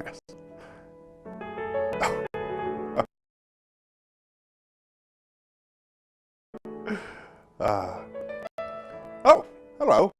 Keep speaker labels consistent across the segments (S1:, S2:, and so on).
S1: Yes. Uh, oh, hello.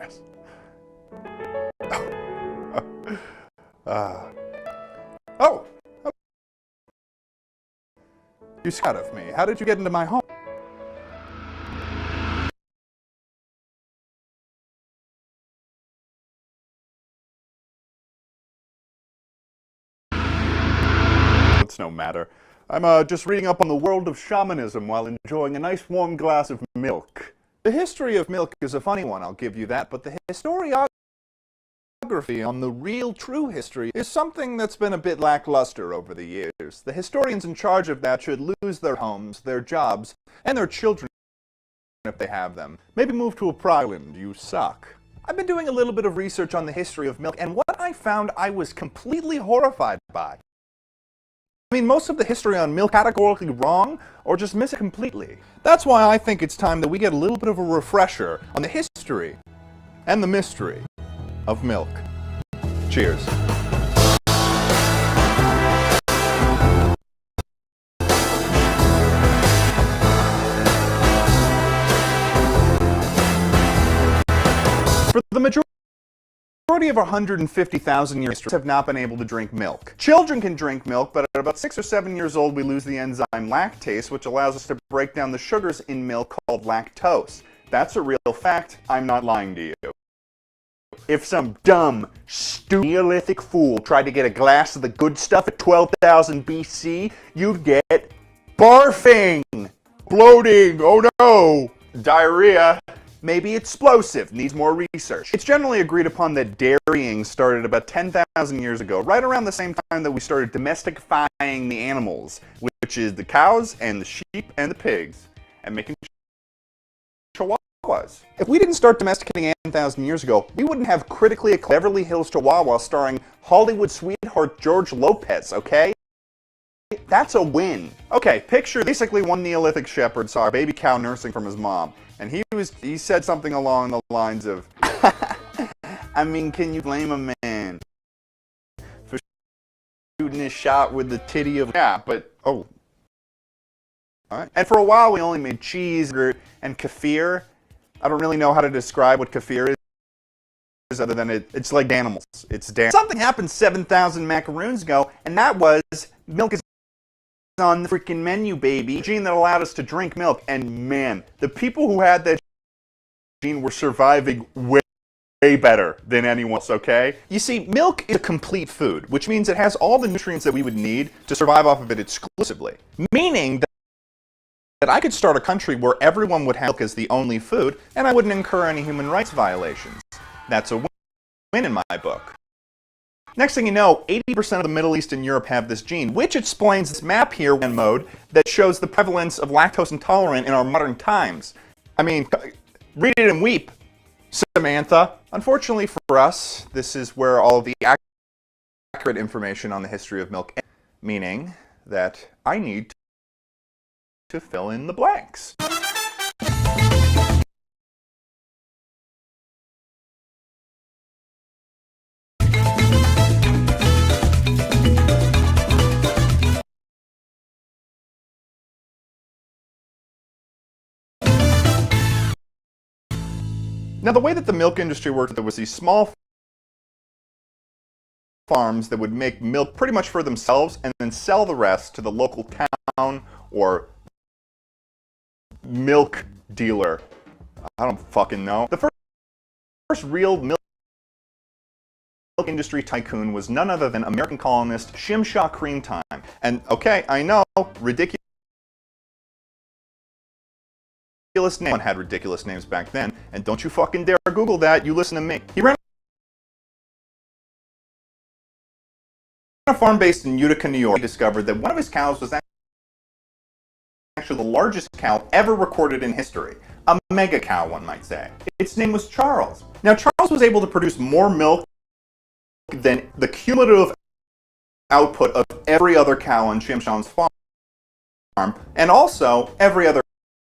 S1: glass. Oh! You scared of me. How did you get into my home? It's no matter. I'm just reading up on the world of shamanism while enjoying a nice warm glass of milk. The history of milk is a funny one, I'll give you that, but the historiography on the real true history is something that's been a bit lackluster over the years. The historians in charge of that should lose their homes, their jobs, and their children if they have them. Maybe move to a private island. You suck. I've been doing a little bit of research on the history of milk, and what I found I was completely horrified by. I mean, most of the history on milk categorically wrong, or just miss it completely. That's why I think it's time that we get a little bit of a refresher on the history and the mystery of milk. Cheers. For the majority of 150,000 years have not been able to drink milk. Children can drink milk, but at about 6 or 7 years old we lose the enzyme lactase, which allows us to break down the sugars in milk called lactose. That's a real fact. I'm not lying to you. If some dumb, stupid Neolithic fool tried to get a glass of the good stuff at 12,000 BC, you'd get barfing, bloating, oh no, diarrhea. Maybe explosive, needs more research. It's generally agreed upon that dairying started about 10,000 years ago, right around the same time that we started domestifying the animals, which is the cows and the sheep and the pigs, and making chihuahuas. If we didn't start domesticating 10,000 years ago, we wouldn't have critically acclaimed Beverly Hills Chihuahua starring Hollywood sweetheart George Lopez, okay? That's a win. Okay, picture basically one Neolithic shepherd saw a baby cow nursing from his mom, and he said something along the lines of, I mean, can you blame a man for shooting his shot with the titty of... Yeah, but, oh. Alright. And for a while we only made cheese and kefir. I don't really know how to describe what kefir is other than it's like animals. Something happened 7,000 macaroons ago, and that was milk is on the freaking menu, baby. Gene that allowed us to drink milk, and man, the people who had that gene were surviving way better than anyone else, okay? You see, milk is a complete food, which means it has all the nutrients that we would need to survive off of it exclusively. Meaning that I could start a country where everyone would have milk as the only food, and I wouldn't incur any human rights violations. That's a win in my book. Next thing you know, 80% of the Middle East and Europe have this gene, which explains this map here in mode that shows the prevalence of lactose intolerant in our modern times. I mean, read it and weep, Samantha. Unfortunately for us, this is where all of the accurate information on the history of milk ends, meaning that I need to fill in the blanks. Now, the way that the milk industry worked, there was these small farms that would make milk pretty much for themselves and then sell the rest to the local town or milk dealer. I don't fucking know. The first real milk industry tycoon was none other than American colonist Shimshaw Creamtime. And okay, I know, ridiculous. Name had ridiculous names back then, and don't you fucking dare Google that, you listen to me. He ran a farm based in Utica, New York. He discovered that one of his cows was actually the largest cow ever recorded in history. A mega cow, one might say. Its name was Charles. Now, Charles was able to produce more milk than the cumulative output of every other cow on Shimshaw's farm, and also every other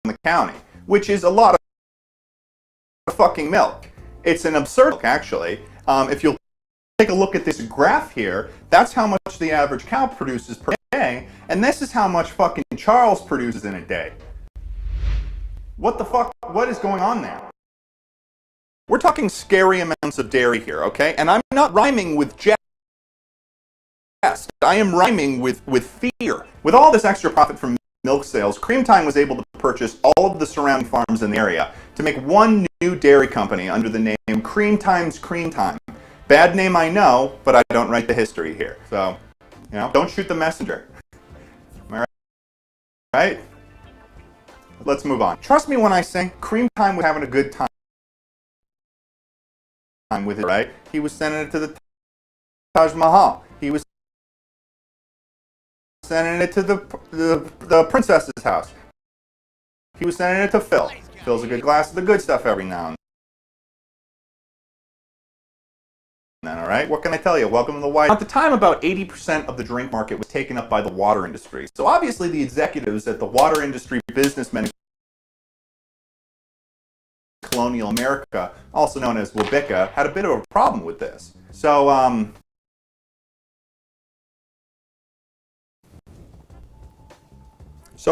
S1: in the county, which is a lot of fucking milk. It's an absurd milk, actually. If you'll take a look at this graph here, that's how much the average cow produces per day, and this is how much fucking Charles produces in a day. What the fuck? What is going on there? We're talking scary amounts of dairy here, okay? And I'm not rhyming with jest. I am rhyming with fear. With all this extra profit from milk sales, Creamtime was able to purchase all of the surrounding farms in the area to make one new dairy company under the name Creamtime's Creamtime. Bad name, I know, but I don't write the history here. So, you know, don't shoot the messenger. Am I right? Let's move on. Trust me when I say Creamtime was having a good time with it, right? He was sending it to the Taj Mahal. He was sending it to the princess's house. He was sending it to Phil. Phil's a good glass of the good stuff every now and then, all right? What can I tell you? Welcome to the White House. At the time, about 80% of the drink market was taken up by the water industry. So obviously the executives at the water industry businessmen in colonial America, also known as Wabika, had a bit of a problem with this. So, I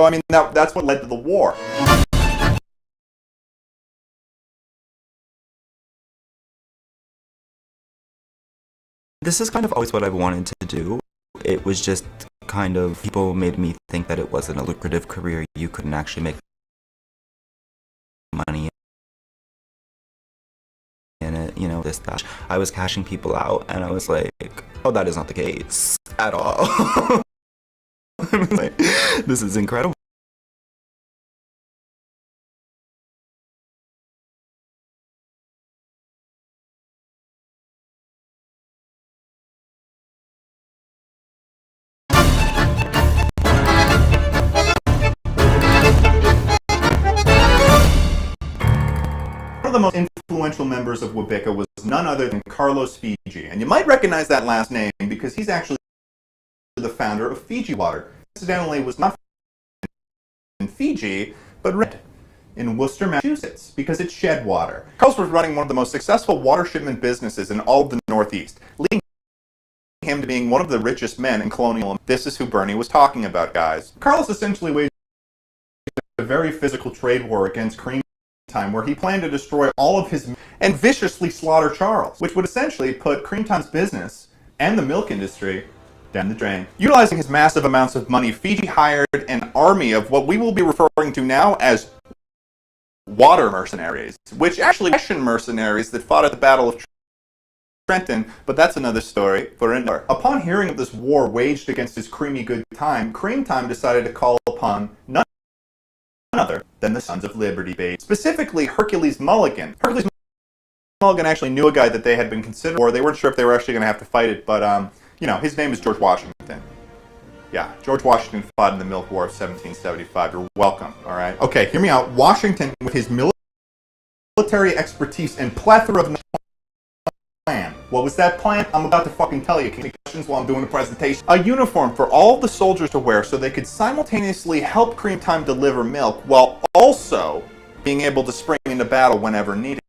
S1: mean, that's what led to the war.
S2: This is kind of always what I've wanted to do. It was just kind of, people made me think that it wasn't a lucrative career. You couldn't actually make money in it, you know, this, that. I was cashing people out, and I was like, oh, that is not the case at all. Like, this is incredible.
S1: One of the most influential members of Wabika was none other than Carlos Fiji, and you might recognize that last name because he's actually the founder of Fiji Water. Incidentally, was not in Fiji, but in Worcester, Massachusetts, because it shed water. Carlos was running one of the most successful water shipment businesses in all of the Northeast, leading him to being one of the richest men in colonial. This is who Bernie was talking about, guys. Carlos essentially waged a very physical trade war against Creamtime, where he planned to destroy all of his and viciously slaughter Charles, which would essentially put Creamtime's business and the milk industry down the drain. Utilizing his massive amounts of money, Fiji hired an army of what we will be referring to now as water mercenaries, which actually Russian mercenaries that fought at the Battle of Trenton, but that's another story for another. Upon hearing of this war waged against his creamy good time, Creamtime decided to call upon none other than the Sons of Liberty, specifically Hercules Mulligan. Hercules Mulligan actually knew a guy that they had been considering, or they weren't sure if they were actually going to have to fight it, but you know, his name is George Washington. Yeah, George Washington fought in the Milk War of 1775. You're welcome, all right? Okay, hear me out. Washington, with his military expertise and plethora of plan. What was that plan? I'm about to fucking tell you. Can you ask questions while I'm doing the presentation? A uniform for all the soldiers to wear so they could simultaneously help Creamtime deliver milk while also being able to spring into battle whenever needed.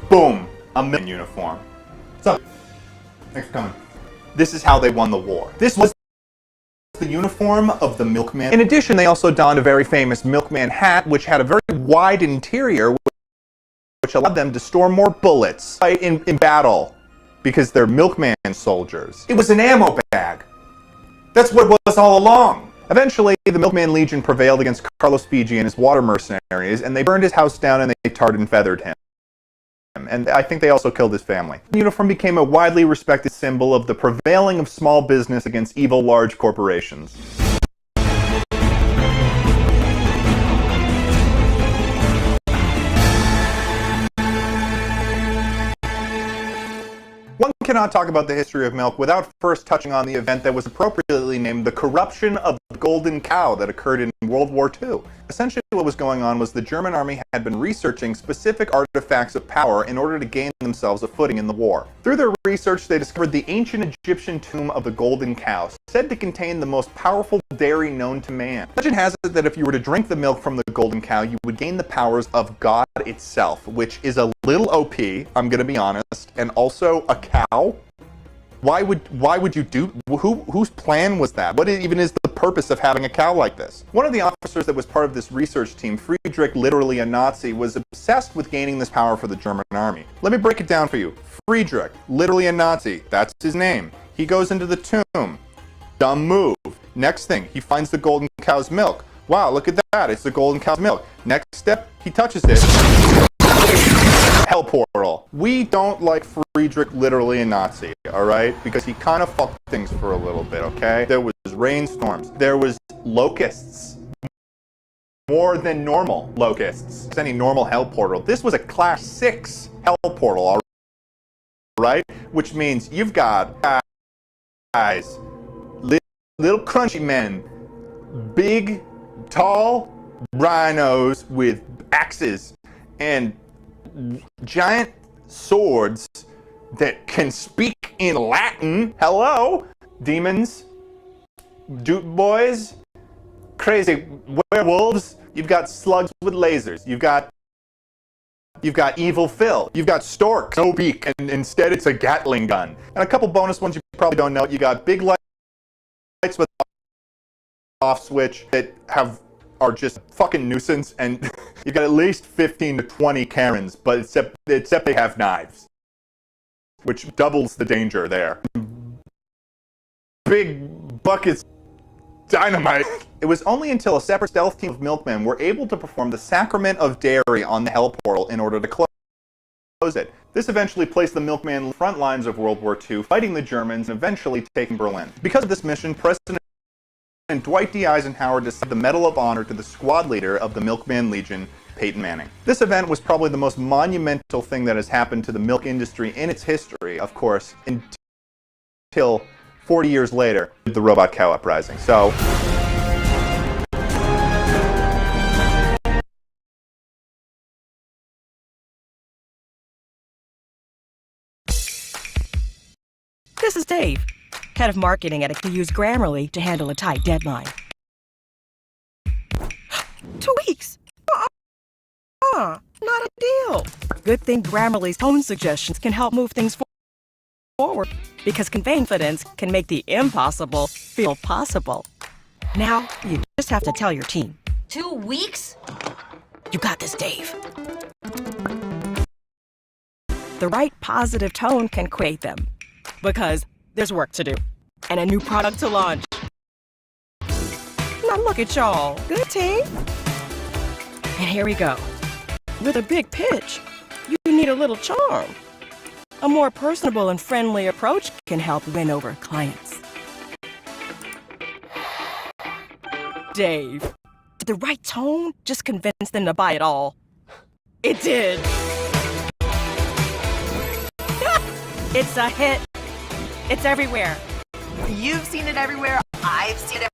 S1: Boom, a milk uniform. So, thanks for coming. This is how they won the war. This was the uniform of the milkman. In addition, they also donned a very famous milkman hat, which had a very wide interior, which allowed them to store more bullets in battle, because they're milkman soldiers. It was an ammo bag. That's what it was all along. Eventually, the Milkman Legion prevailed against Carlos Fiji and his water mercenaries, and they burned his house down and they tarred and feathered him. And I think they also killed his family. The uniform became a widely respected symbol of the prevailing of small business against evil large corporations. One cannot talk about the history of milk without first touching on the event that was appropriately named the corruption of the Golden Cow that occurred in World War II. Essentially what was going on was the German army had been researching specific artifacts of power in order to gain themselves a footing in the war. Through their research, they discovered the ancient Egyptian tomb of the Golden Cow, said to contain the most powerful dairy known to man. Legend has it that if you were to drink the milk from the Golden Cow, you would gain the powers of God itself, which is a little OP, I'm gonna be honest, and also a cow. Why would you do? Whose plan was that? What even is the purpose of having a cow like this? One of the officers that was part of this research team, Friedrich, literally a Nazi, was obsessed with gaining this power for the German army. Let me break it down for you. Friedrich, literally a Nazi, that's his name. He goes into the tomb. Dumb move. Next thing, he finds the golden cow's milk. Wow, look at that, it's the golden cow's milk. Next step, he touches it. Hell portal. We don't like Friedrich, literally a Nazi, alright? Because he kind of fucked things for a little bit, okay? There was rainstorms. There was locusts. More than normal locusts. It's any normal hell portal. This was a class 6 hell portal, alright? Which means you've got guys, little crunchy men, big, tall rhinos with axes, and giant swords that can speak in Latin. Hello, demons, dude boys, crazy werewolves. You've got slugs with lasers. You've got evil Phil. You've got storks, no beak, and instead it's a Gatling gun. And a couple bonus ones you probably don't know. You got big lights with off switch that are just fucking nuisance, and you've got at least 15 to 20 Karens, but except they have knives, which doubles the danger there. Big buckets, dynamite. It was only until a separate stealth team of milkmen were able to perform the sacrament of dairy on the hell portal in order to close it. This eventually placed the milkmen in the front lines of World War II, fighting the Germans and eventually taking Berlin. Because of this mission, President Dwight D. Eisenhower decided the Medal of Honor to the squad leader of the Milkman Legion, Peyton Manning. This event was probably the most monumental thing that has happened to the milk industry in its history, of course, until 40 years later, the robot cow uprising. So,
S3: this is Dave, head of marketing at a use Grammarly to handle a tight deadline. 2 weeks? Not a deal. Good thing Grammarly's tone suggestions can help move things forward, because confidence can make the impossible feel possible. Now, you just have to tell your team.
S4: 2 weeks?
S3: You got this, Dave. The right positive tone can create them, because there's work to do and a new product to launch. Now look at y'all. Good team. And here we go. With a big pitch, you need a little charm. A more personable and friendly approach can help win over clients. Dave, did the right tone just convince them to buy it all? It did. It's a hit. It's everywhere.
S4: You've seen it everywhere. I've seen it.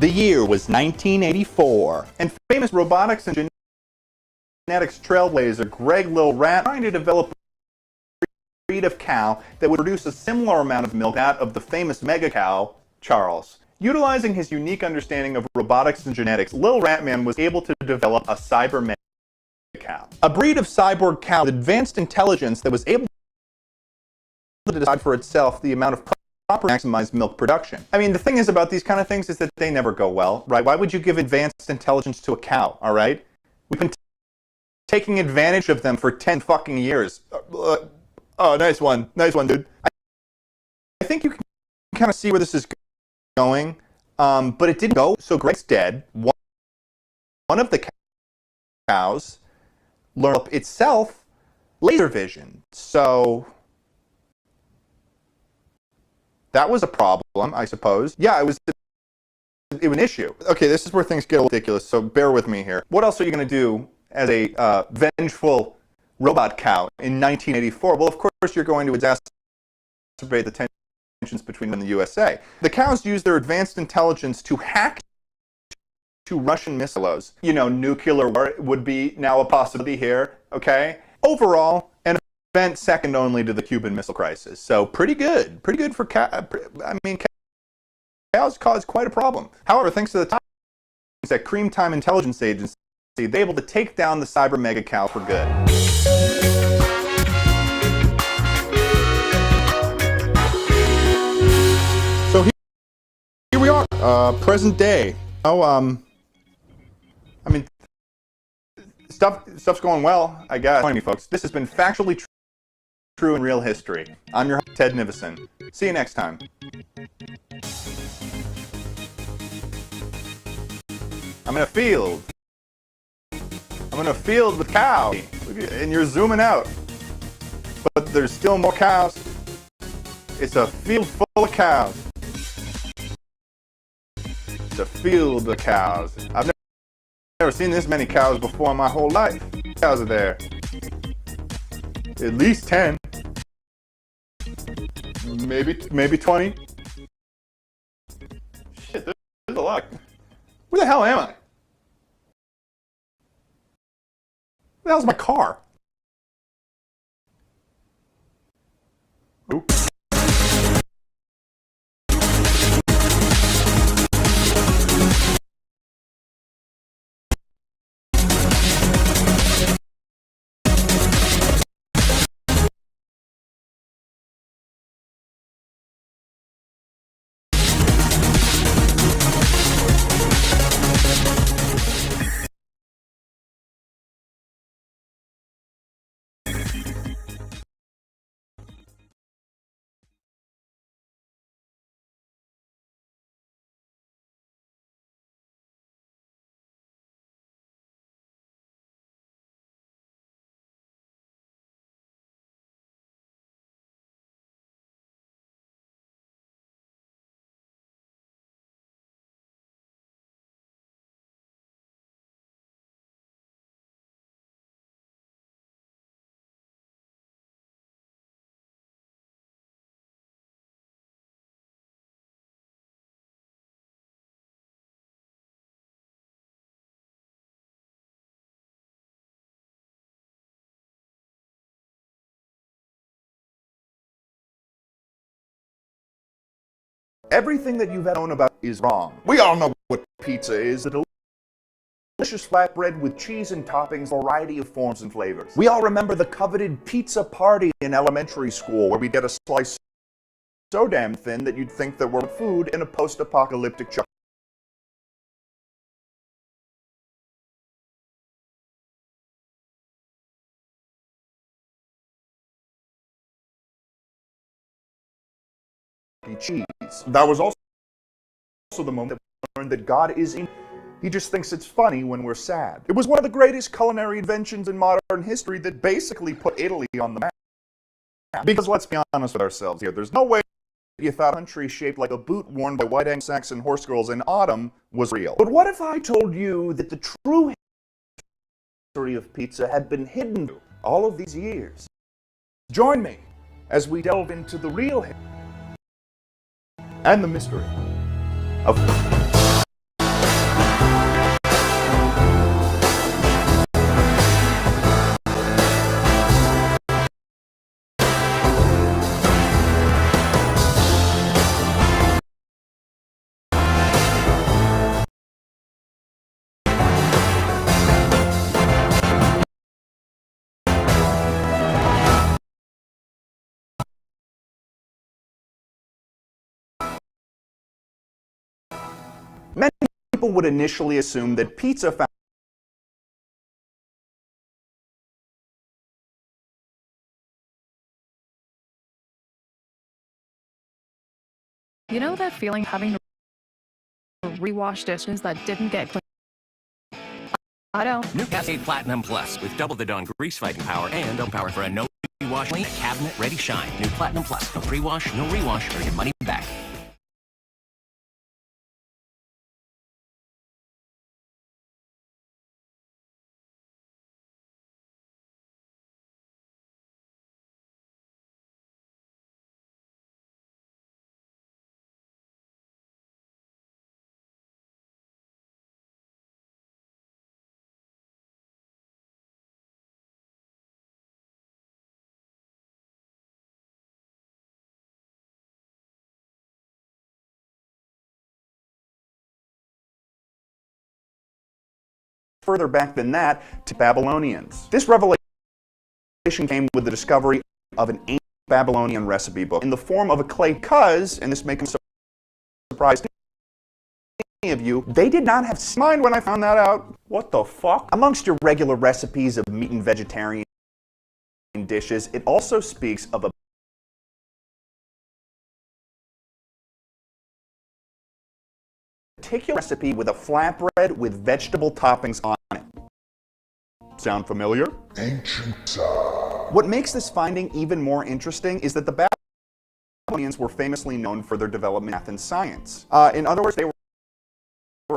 S1: the year was 1984, and famous robotics and genetics trailblazer Greg Lil Rat trying to develop a breed of cow that would produce a similar amount of milk that of the famous mega cow, Charles. Utilizing his unique understanding of robotics and genetics, Lil Ratman was able to develop a cyber mega cow, a breed of cyborg cow with advanced intelligence that was able to decide for itself the amount of proper maximized milk production. I mean, the thing is about these kind of things is that they never go well, right? Why would you give advanced intelligence to a cow, all right? We've been taking advantage of them for 10 fucking years. Oh, nice one, dude. I think you can kind of see where this is going, but it didn't go, so Greg's dead. One of the cows learned up itself laser vision, so that was a problem, I suppose. Yeah, it was an issue. Okay, this is where things get ridiculous, so bear with me here. What else are you going to do as a vengeful robot cow in 1984? Well, of course, you're going to exacerbate the tensions between them and the USA. The cows use their advanced intelligence to hack to Russian missiles. You know, nuclear war would be now a possibility here, okay? Overall, an event second only to the Cuban Missile Crisis. So pretty good for cows cause quite a problem. However, thanks to the times that Cream Time Intelligence Agency, they're able to take down the cyber mega cow for good. So here we are, present day. Stuff's going well, I guess. Join me, folks. This has been factually true in real history. I'm your host, Ted Nivison. See you next time. I'm in a field. With cows. And you're zooming out. But there's still more cows. It's a field full of cows. It's a field of cows. I've never seen this many cows before in my whole life. Cows are there. At least 10. Maybe 20. Shit, there's a lot. Where the hell am I? Where the hell's my car? Oops. Everything that you've known about is wrong. We all know what pizza is. A delicious flatbread with cheese and toppings, a variety of forms and flavors. We all remember the coveted pizza party in elementary school where we'd get a slice so damn thin that you'd think that we're food in a post-apocalyptic chocolate. Cheese. That was also the moment that we learned that God is in. He just thinks it's funny when we're sad. It was one of the greatest culinary inventions in modern history that basically put Italy on the map. Because let's be honest with ourselves here, there's no way you thought a country shaped like a boot worn by white Anglo-Saxon horse girls in autumn was real. But what if I told you that the true history of pizza had been hidden all of these years? Join me as we delve into the real history and the mystery of many people would initially assume that pizza found
S5: You know that feeling having to rewash dishes that didn't get cleaned? I don't.
S6: New Cascade Platinum Plus with double the Dawn grease fighting power and double power for a no rewash clean cabinet ready shine. New Platinum Plus. No pre-wash, no rewash, or your money back.
S1: further back than that to Babylonians. This revelation came with the discovery of an ancient Babylonian recipe book in the form of a clay because, and this may come surprise to any of you, they did not have mind when I found that out. What the fuck? Amongst your regular recipes of meat and vegetarian dishes, it also speaks of a particular recipe with a flatbread with vegetable toppings on it. Sound familiar? Ancient. What makes this finding even more interesting is that the Babylonians were famously known for their development in math and science. In other words, they were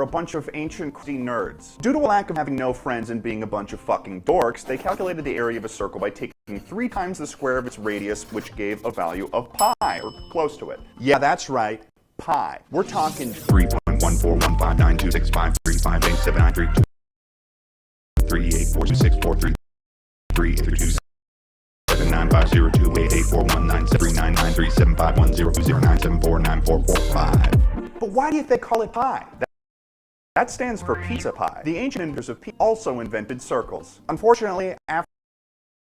S1: a bunch of ancient nerds. Due to a lack of having no friends and being a bunch of fucking dorks, they calculated the area of a circle by taking 3 times the square of its radius, which gave a value of pi, or close to it. Yeah, that's right, pi. We're talking 3.14159265332847937842695029941009749445. But why do you think they call it pi? That stands for pizza pie. The ancient inventors of pizza also invented circles. Unfortunately, after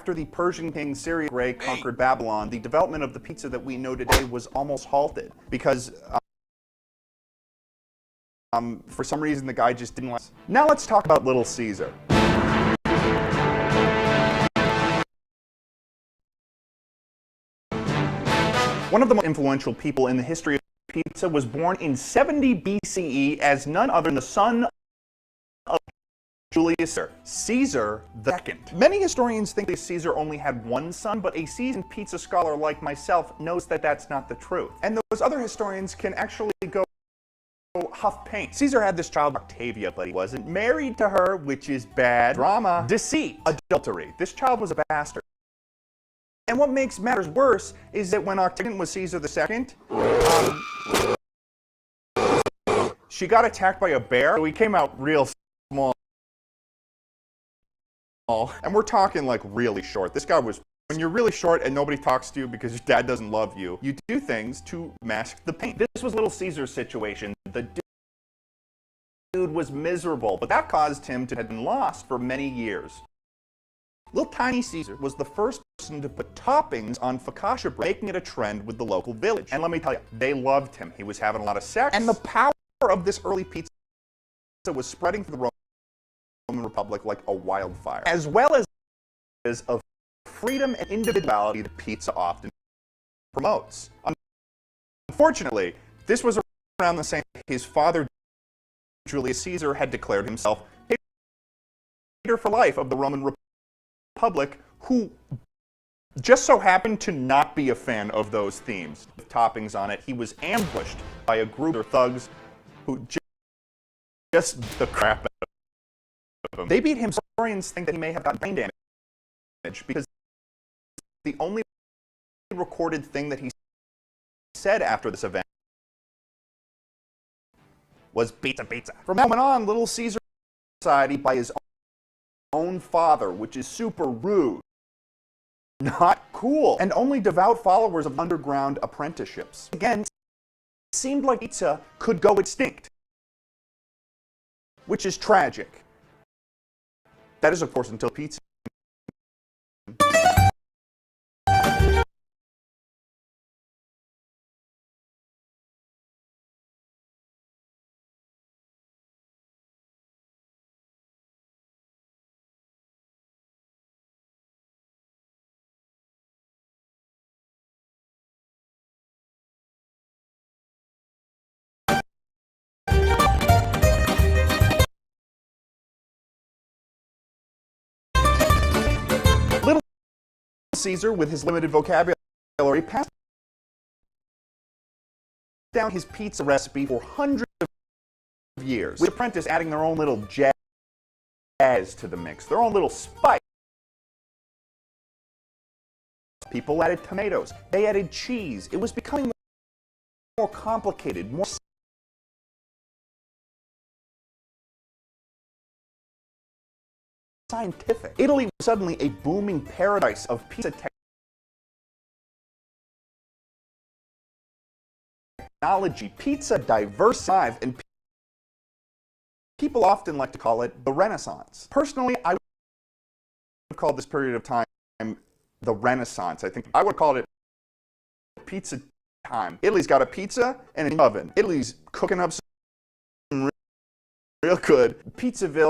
S1: the Persian king Cyrus the Great conquered Babylon, the development of the pizza that we know today was almost halted because for some reason the guy just didn't like. Now let's talk about Little Caesar. One of the most influential people in the history of pizza was born in 70 BCE as none other than the son of Julius Caesar II. Many historians think that Caesar only had one son, but a seasoned pizza scholar like myself knows that that's not the truth. And those other historians can actually go huff paint. Caesar had this child, Octavia, but he wasn't married to her, which is bad. Drama, deceit, adultery. This child was a bastard. And what makes matters worse is that when Octavian was Caesar II, she got attacked by a bear, so he came out real small. And we're talking like really short. This guy was, when you're really short and nobody talks to you because your dad doesn't love you, you do things to mask the pain. This was Little Caesar's situation. The dude was miserable, but that caused him to have been lost for many years. Little tiny Caesar was the first person to put toppings on focaccia bread, making it a trend with the local village. And let me tell you, they loved him. He was having a lot of sex. And the power of this early pizza was spreading through the Roman Republic like a wildfire, as well as of freedom and individuality that pizza often promotes. Unfortunately, this was around the same time his father, Julius Caesar, had declared himself leader for life of the Roman Republic, who just so happened to not be a fan of those themes. With toppings on it, he was ambushed by a group of thugs who just beat the crap out of him. They beat him. Historians think that he may have gotten brain damage because the only recorded thing that he said after this event was pizza, pizza. From that moment on, Little Caesar society by his own father, which is super rude, not cool, and only devout followers of underground apprenticeships. Again, it seemed like pizza could go extinct, which is tragic. That is, of course, until pizza. Little Caesar, with his limited vocabulary, passed down his pizza recipe for hundreds of years, with apprentices adding their own little jazz to the mix, their own little spice. People added tomatoes, they added cheese. It was becoming more complicated, more scientific. Italy was suddenly a booming paradise of pizza technology. Pizza diversified and People often like to call it the Renaissance. Personally, I would call this period of time the Renaissance. I think I would call it pizza time. Italy's got a pizza and an oven. Italy's cooking up some real good Pizzaville.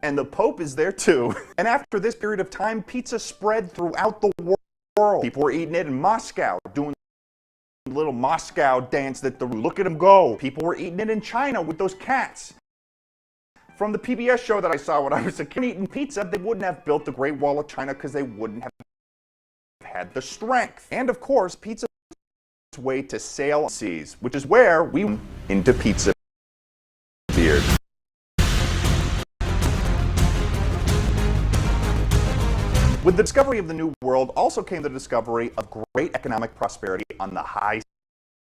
S1: And the Pope is there too. And after this period of time, pizza spread throughout the world. People were eating it in Moscow, doing the little Moscow dance that look at them go. People were eating it in China with those cats. From the PBS show that I saw when I was a kid eating pizza, they wouldn't have built the Great Wall of China because they wouldn't have had the strength. And of course, pizza was its way to sail seas, which is where we went into pizza beard. With the discovery of the New World also came the discovery of great economic prosperity on the high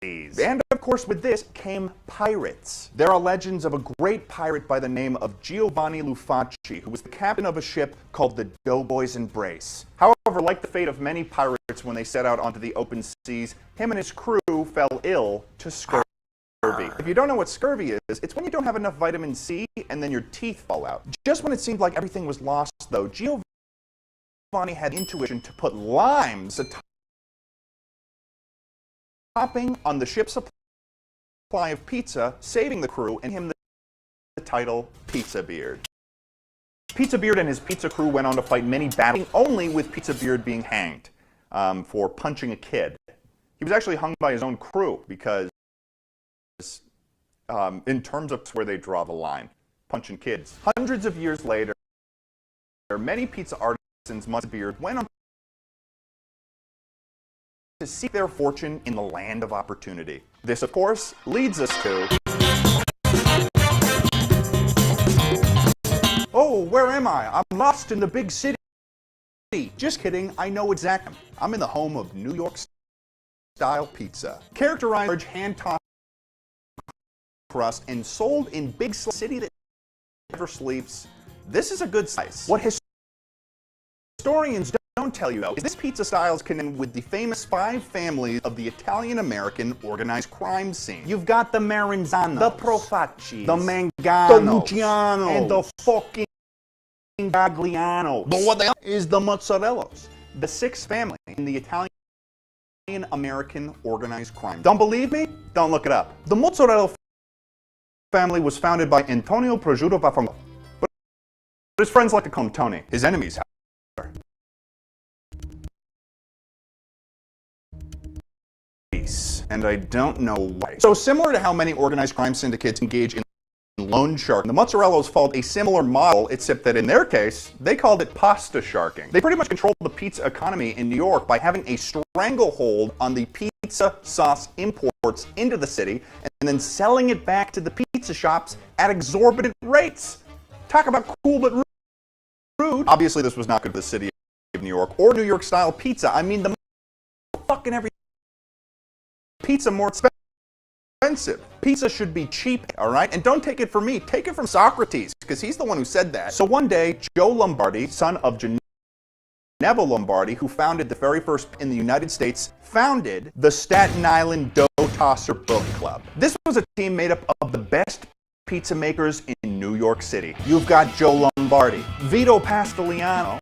S1: seas. And of course with this came pirates. There are legends of a great pirate by the name of Giovanni Lufacci, who was the captain of a ship called the Doughboy's Embrace. However, like the fate of many pirates when they set out onto the open seas, him and his crew fell ill to scurvy. If you don't know what scurvy is, it's when you don't have enough vitamin C and then your teeth fall out. Just when it seemed like everything was lost though, Giovanni had intuition to put limes, a topping on the ship's supply of pizza, saving the crew and him the title Pizza Beard. Pizza Beard and his pizza crew went on to fight many battles, only with Pizza Beard being hanged for punching a kid. He was actually hung by his own crew because in terms of where they draw the line, punching kids. Hundreds of years later, many pizza artists Beard went on to seek their fortune in the land of opportunity. This, of course, leads us to... Oh, where am I? I'm lost in the big city. Just kidding, I know exactly. I'm in the home of New York-style pizza. Characterized large hand-tossed crust and sold in big city that never sleeps. This is a good slice. What historians don't tell you, though, is this pizza style is connected with the famous 5 families of the Italian-American organized crime scene. You've got the Maranzanos, the Profacci, the Manganos, the Lucianos, and the fucking Gaglianos. But what they are is the Mozzarellas, the 6th family in the Italian-American organized crime. Don't believe me? Don't look it up. The Mozzarella family was founded by Antonio Prosciutto Vaffanculo, but his friends like to call him Tony. His enemies, and I don't know why. So similar to how many organized crime syndicates engage in loan sharking, the Mozzarellas followed a similar model, except that in their case, they called it pasta sharking. They pretty much controlled the pizza economy in New York by having a stranglehold on the pizza sauce imports into the city, and then selling it back to the pizza shops at exorbitant rates. Talk about cool but rude. Obviously this was not good for the city of New York, or New York style pizza. I mean, the fucking every pizza more expensive. Pizza should be cheap, all right? And don't take it from me, take it from Socrates, because he's the one who said that. So one day, Joe Lombardi, son of Ginevra Lombardi, who founded the very first in the United States, founded the Staten Island Dough Tosser Book Club. This was a team made up of the best pizza makers in New York City. You've got Joe Lombardi, Vito Pastigliano,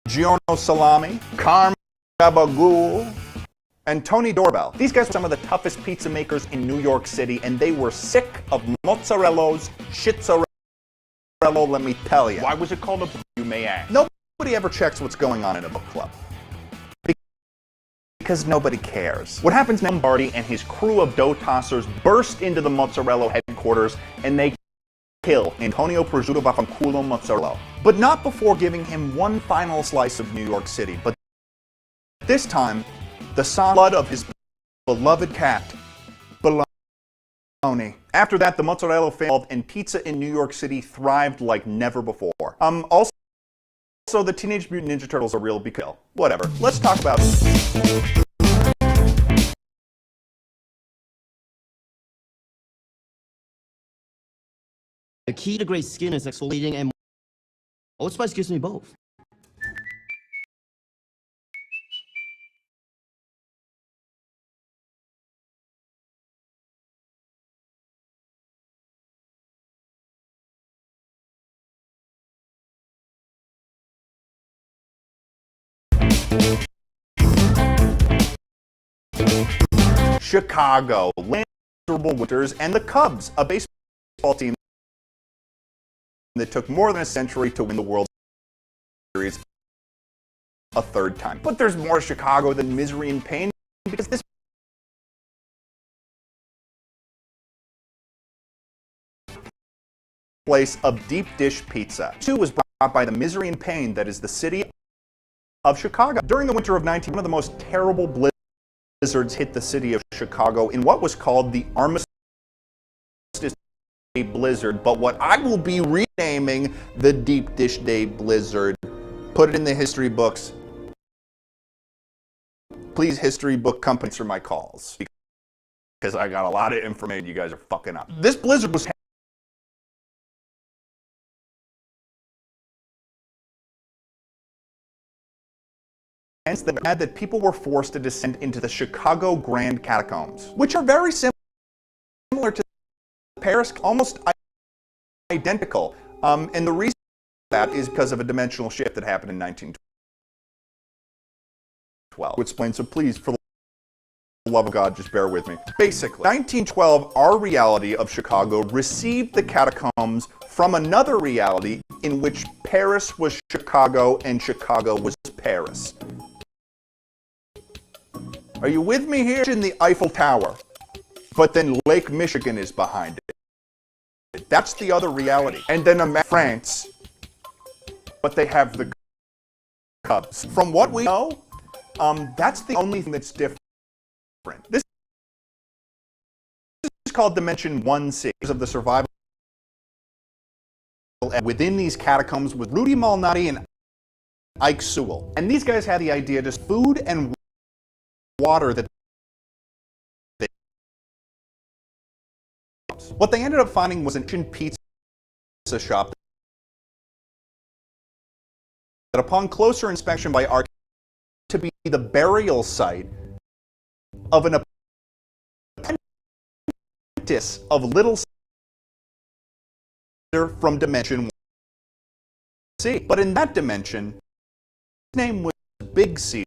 S1: Giorno Salami, Carm Gabagool, and Tony Doorbell. These guys were some of the toughest pizza makers in New York City, and they were sick of mozzarellos, schizzarello, let me tell you. Why was it called a book, you may ask? Nobody ever checks what's going on in a book club. Because nobody cares. What happens now, Lombardi and his crew of dough tossers burst into the Mozzarella headquarters, and they kill Antonio Prosciutto Vaffanculo Mozzarella. But not before giving him one final slice of New York City, but this time, the blood of his beloved cat, Bologna. After that, the Mozzarella failed, and pizza in New York City thrived like never before. Also, Also, the Teenage Mutant Ninja Turtles are real because... Whatever. Let's talk about...
S7: The key to great skin is exfoliating, and Old Spice gives me both.
S1: Chicago, miserable winters, and the Cubs, a baseball team that took more than a century to win the World Series a third time. But there's more Chicago than misery and pain, because this place of deep dish pizza, too, was brought by the misery and pain that is the city of Chicago. During the winter of 19, one of the most terrible blizzards hit the city of Chicago in what was called the Armistice Day Blizzard, but what I will be renaming the Deep Dish Day Blizzard. Put it in the history books. Please, history book companies, answer my calls, because I got a lot of information you guys are fucking up. This blizzard was hence that people were forced to descend into the Chicago Grand Catacombs, which are very similar to Paris, almost identical. And the reason for that is because of a dimensional shift that happened in 1912. To explain, so please, for the love of God, just bear with me. Basically, 1912, our reality of Chicago received the catacombs from another reality in which Paris was Chicago and Chicago was Paris. Are you with me here? In the Eiffel Tower, but then Lake Michigan is behind it. That's the other reality. And then France, but they have the Cubs. From what we know, that's the only thing that's different. This is called Dimension 1C, of the survival within these catacombs with Rudy Malnati and Ike Sewell. And these guys had the idea, just food and water that what they ended up finding was an ancient pizza shop that, upon closer inspection by archaeologists, to be the burial site of an apprentice of Little Caesar from Dimension C. But in that dimension, his name was Big Caesar.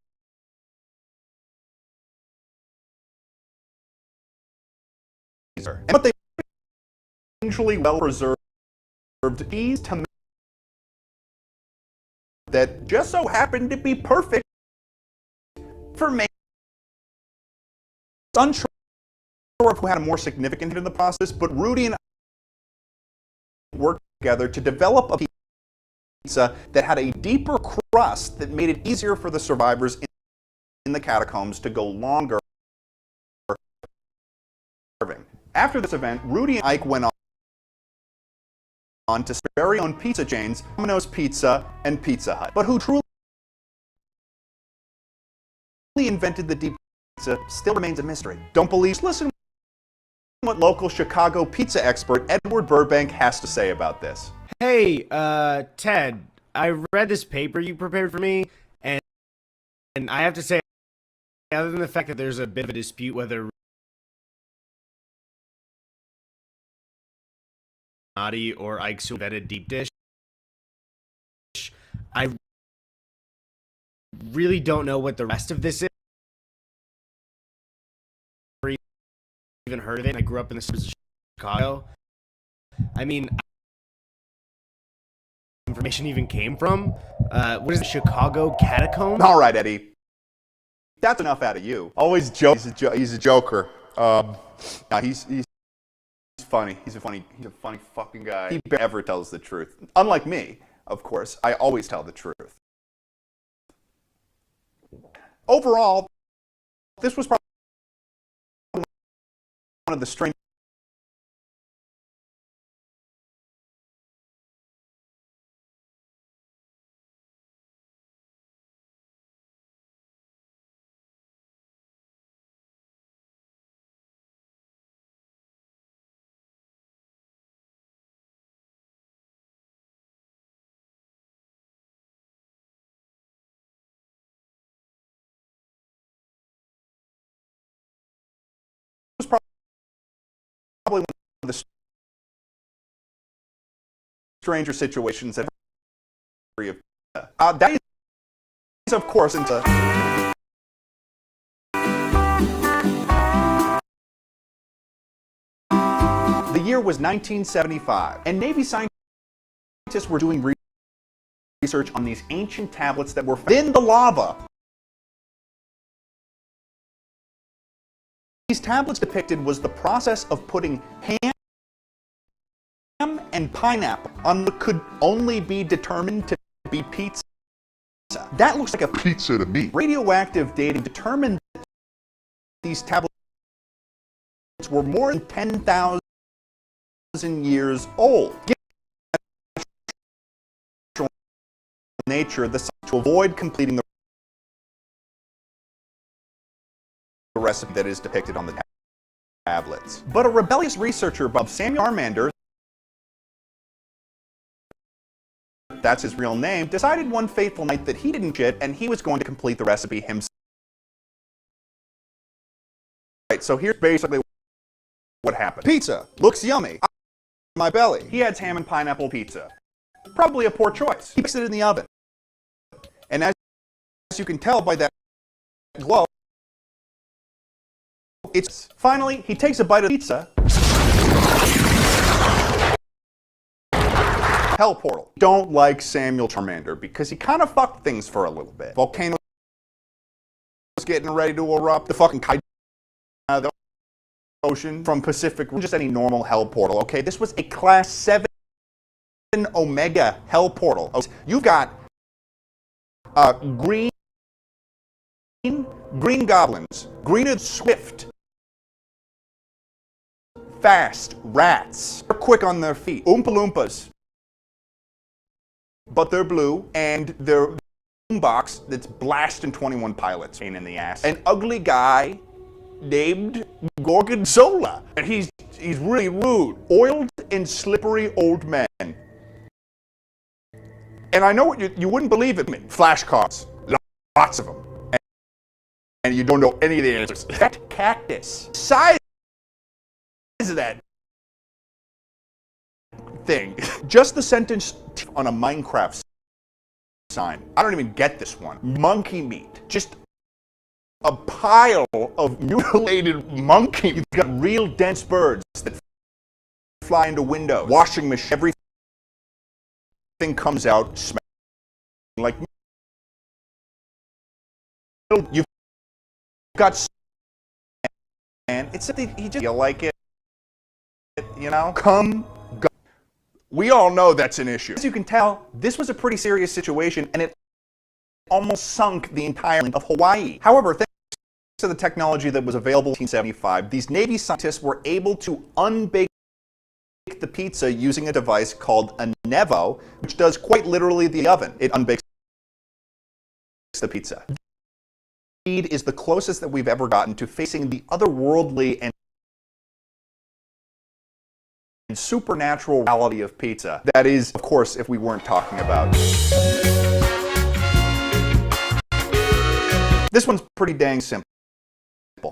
S1: And what they usually well preserved these tomatoes that just so happened to be perfect for me. It's unsure of who had a more significant hit in the process, but Rudy and I worked together to develop a pizza that had a deeper crust that made it easier for the survivors in the catacombs to go longer. After this event, Rudy and Ike went on to start their very own pizza chains, Domino's Pizza and Pizza Hut. But who truly invented the deep pizza still remains a mystery. Don't believe? Listen to what local Chicago pizza expert Edward Burbank has to say about this.
S8: Hey, Ted, I read this paper you prepared for me, and I have to say, other than the fact that there's a bit of a dispute whether Nadi or Ike Sewell invented deep dish, I really don't know what the rest of this is. I've never even heard of it. I grew up in the suburbs of Chicago. I mean, information even came from? What is the Chicago catacomb?
S1: All right, Eddie. That's enough out of you. Always joke. He's a joker. He's funny. He's a funny fucking guy. He never tells the truth. Unlike me, of course, I always tell the truth. Overall, this was probably one of the strangest stranger situations that that is, of course, into the year was 1975, and Navy scientists were doing research on these ancient tablets that were found in the lava. These tablets depicted was the process of putting ham and pineapple on what could only be determined to be pizza. That looks like a pizza to me. Radioactive dating determined that these tablets were more than 10,000 years old. Given nature, the science to avoid completing the recipe that is depicted on the tablets. But a rebellious researcher, Bob Samuel Armander, that's his real name, decided one fateful night that he didn't shit and he was going to complete the recipe himself. Right, so here's basically what happened. Pizza looks yummy. My belly. He adds ham and pineapple pizza. Probably a poor choice. He puts it in the oven. And as you can tell by that glow, it's finally he takes a bite of pizza. Hell portal. Don't like Samuel Charmander because he kind of fucked things for a little bit. Volcano was getting ready to erupt. The fucking kite out of the ocean from Pacific, just any normal hell portal. Okay, this was a class 7 Omega hell portal. You've got green goblins, green and swift, fast rats. They're quick on their feet. Oompa Loompas. But they're blue, and their boombox that's blasting 21 pilots. Pain in the ass. An ugly guy named Gorgonzola, and he's really rude. Oiled and slippery old men. And I know what you wouldn't believe it. Flashcards, lots of them, and you don't know any of the answers. That cactus, size of that thing. Just the sentence on a Minecraft sign. I don't even get this one. Monkey meat. Just a pile of mutilated monkey. You've got real dense birds that fly into windows. Washing machine. Everything comes out smelling like you've got, and it's something he just, you like it, you know? Go. We all know that's an issue. As you can tell, this was a pretty serious situation, and it almost sunk the entire island of Hawaii. However, thanks to the technology that was available in 1975, these Navy scientists were able to unbake the pizza using a device called a nevo, which does quite literally the oven. It unbakes the pizza. Speed is the closest that we've ever gotten to facing the otherworldly and supernatural reality of pizza. That is, of course, if we weren't talking about. This one's pretty dang simple.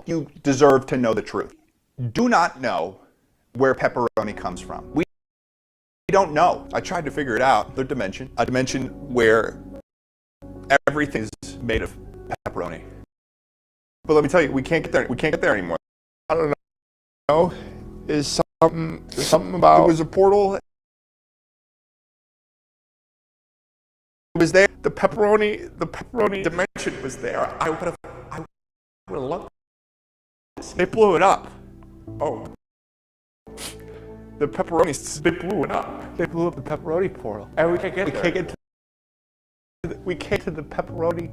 S1: You deserve to know the truth. Do not know where pepperoni comes from. We don't know. I tried to figure it out. A dimension where everything is made of pepperoni. But let me tell you, we can't get there. We can't get there anymore. I don't know. Is something about there was a portal. It was there. The pepperoni dimension was there. I would have loved this. They blew it up. Oh. The pepperoni, they blew it up. They blew up the pepperoni portal. And we can't get to the pepperoni.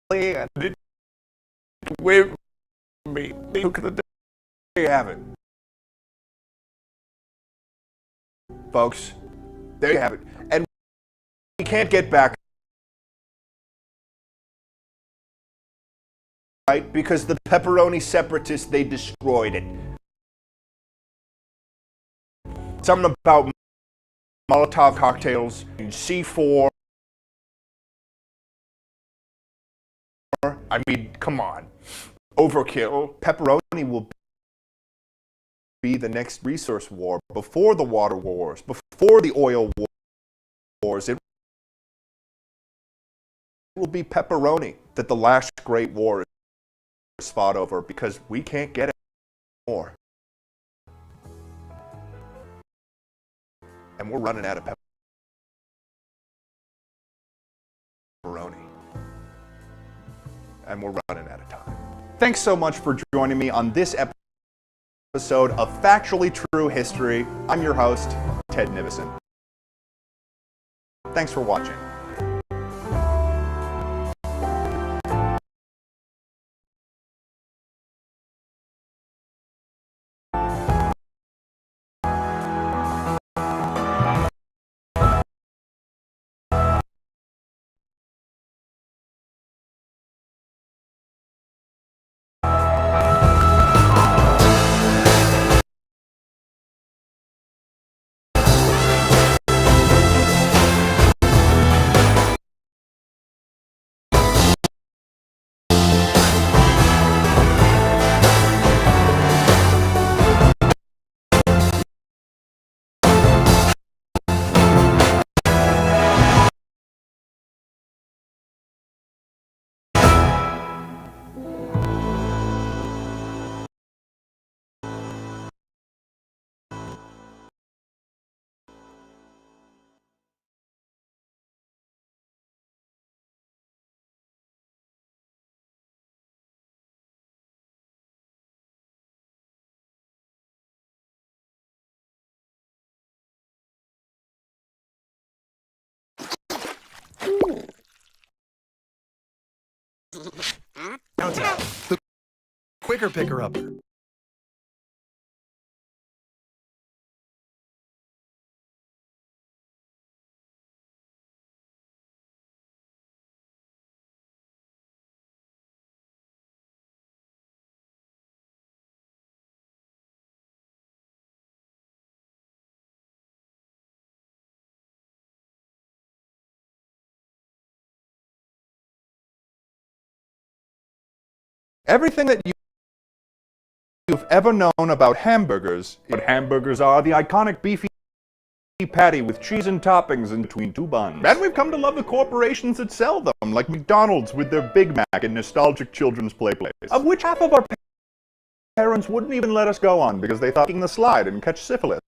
S1: And it waved me. They took the day. There you have it. Folks, there you have it. And we can't get back. Right? Because the pepperoni separatists, they destroyed it. Something about Molotov cocktails and C4. I mean, come on. overkill. Pepperoni will be the next resource war, before the water wars, before the oil wars. It will be pepperoni that the last great war is fought over, because we can't get it more. And we're running out of pepperoni. And we're running out of time. Thanks so much for joining me on this episode of Factually True History. I'm your host, Ted Nivison. Thanks for watching.
S9: The quicker picker-upper.
S1: Everything that you've ever known about hamburgers, what hamburgers are, the iconic beefy patty with cheese and toppings in between two buns. And we've come to love the corporations that sell them, like McDonald's with their Big Mac and nostalgic children's play places, of which half of our parents wouldn't even let us go on because they thought eating the slide and catch syphilis.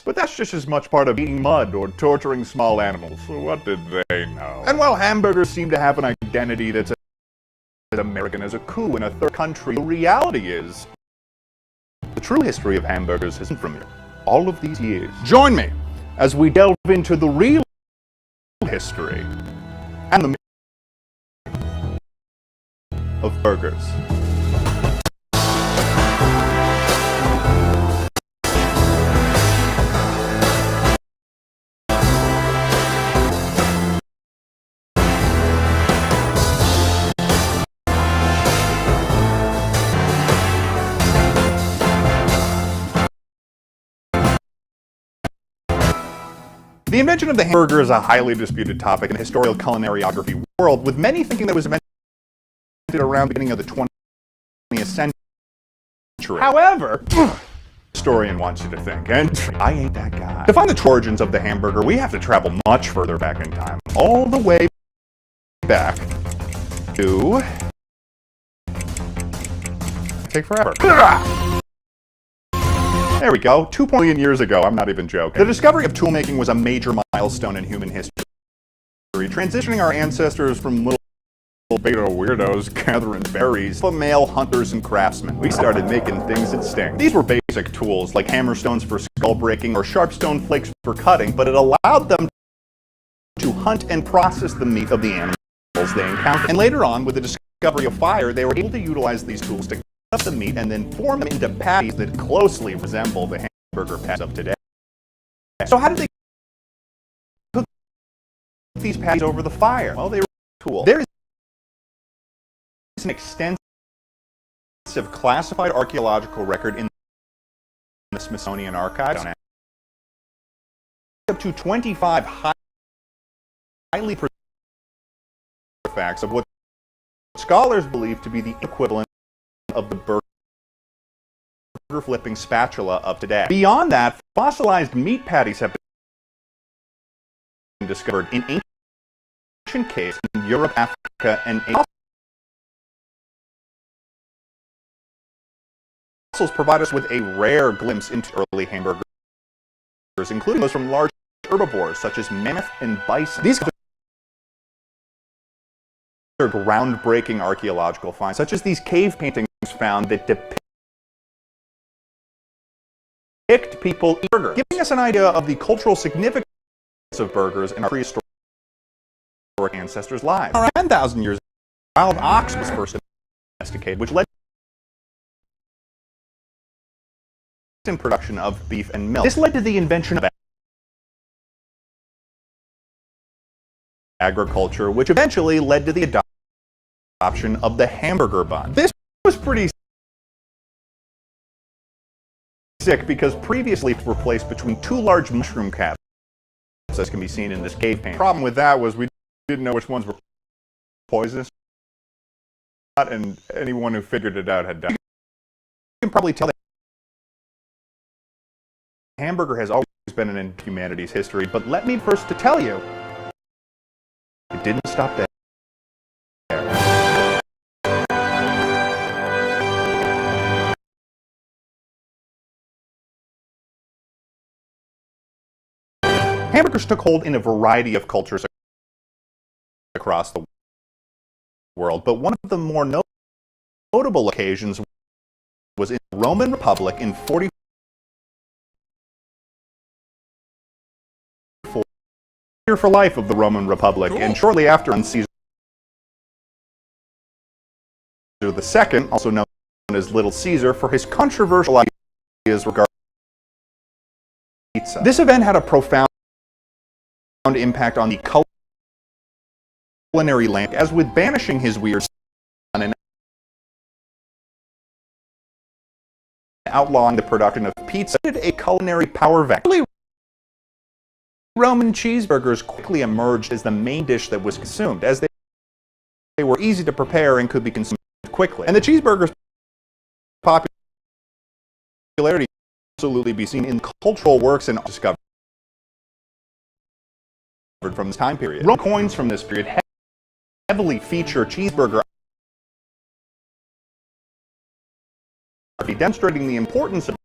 S1: But that's just as much part of eating mud or torturing small animals. So what did they know? And while hamburgers seem to have an identity that's as American as a coup in a third country, the reality is the true history of hamburgers isn't from here. All of these years. Join me as we delve into the real history and the myth of burgers. The invention of the hamburger is a highly disputed topic in the historical culinariography world, with many thinking that it was invented around the beginning of the 20th century. However, the historian wants you to think, and I ain't that guy. To find the true origins of the hamburger, we have to travel much further back in time, all the way back to... take forever. There we go, 2 million years ago, I'm not even joking. The discovery of toolmaking was a major milestone in human history, transitioning our ancestors from little beta weirdos gathering berries to male hunters and craftsmen. We started making things that sting. These were basic tools, like hammer stones for skull breaking or sharp stone flakes for cutting, but it allowed them to hunt and process the meat of the animals they encountered. And later on, with the discovery of fire, they were able to utilize these tools to up the meat and then form them into patties that closely resemble the hamburger patties of today. So how did they cook these patties over the fire? Well, they were cool. There is an extensive classified archaeological record in the Smithsonian Archives. Up to 25 highly preserved artifacts of what scholars believe to be the equivalent of the burger flipping spatula of today. Beyond that, fossilized meat patties have been discovered in ancient caves in Europe, Africa, and Asia. Fossils provide us with a rare glimpse into early hamburgers, including those from large herbivores such as mammoth and bison. These are groundbreaking archaeological finds, such as these cave paintings found that depict people eating burgers, giving us an idea of the cultural significance of burgers in our prehistoric ancestors' lives. Around 10,000 years ago, wild ox was first domesticated, which led to the production of beef and milk. This led to the invention of agriculture, which eventually led to the adoption of the hamburger bun. This was pretty sick because previously were placed between two large mushroom caps, as can be seen in this cave painting. The problem with that was we didn't know which ones were poisonous, and anyone who figured it out had died. You can probably tell that hamburger has always been in humanity's history, but let me first to tell you, it didn't stop there. Hamburgers took hold in a variety of cultures across the world, but one of the more notable occasions was in the Roman Republic in 44 year for life of the Roman Republic, and shortly after on Caesar II, also known as Little Caesar, for his controversial ideas regarding pizza. This event had a profound impact on the culinary landscape, as with banishing his weird son and outlawing the production of pizza, a culinary power vector. Roman cheeseburgers quickly emerged as the main dish that was consumed, as they were easy to prepare and could be consumed quickly. And the cheeseburger's popularity can absolutely be seen in cultural works and discovered from this time period. Roman coins from this period heavily feature cheeseburger, demonstrating the importance of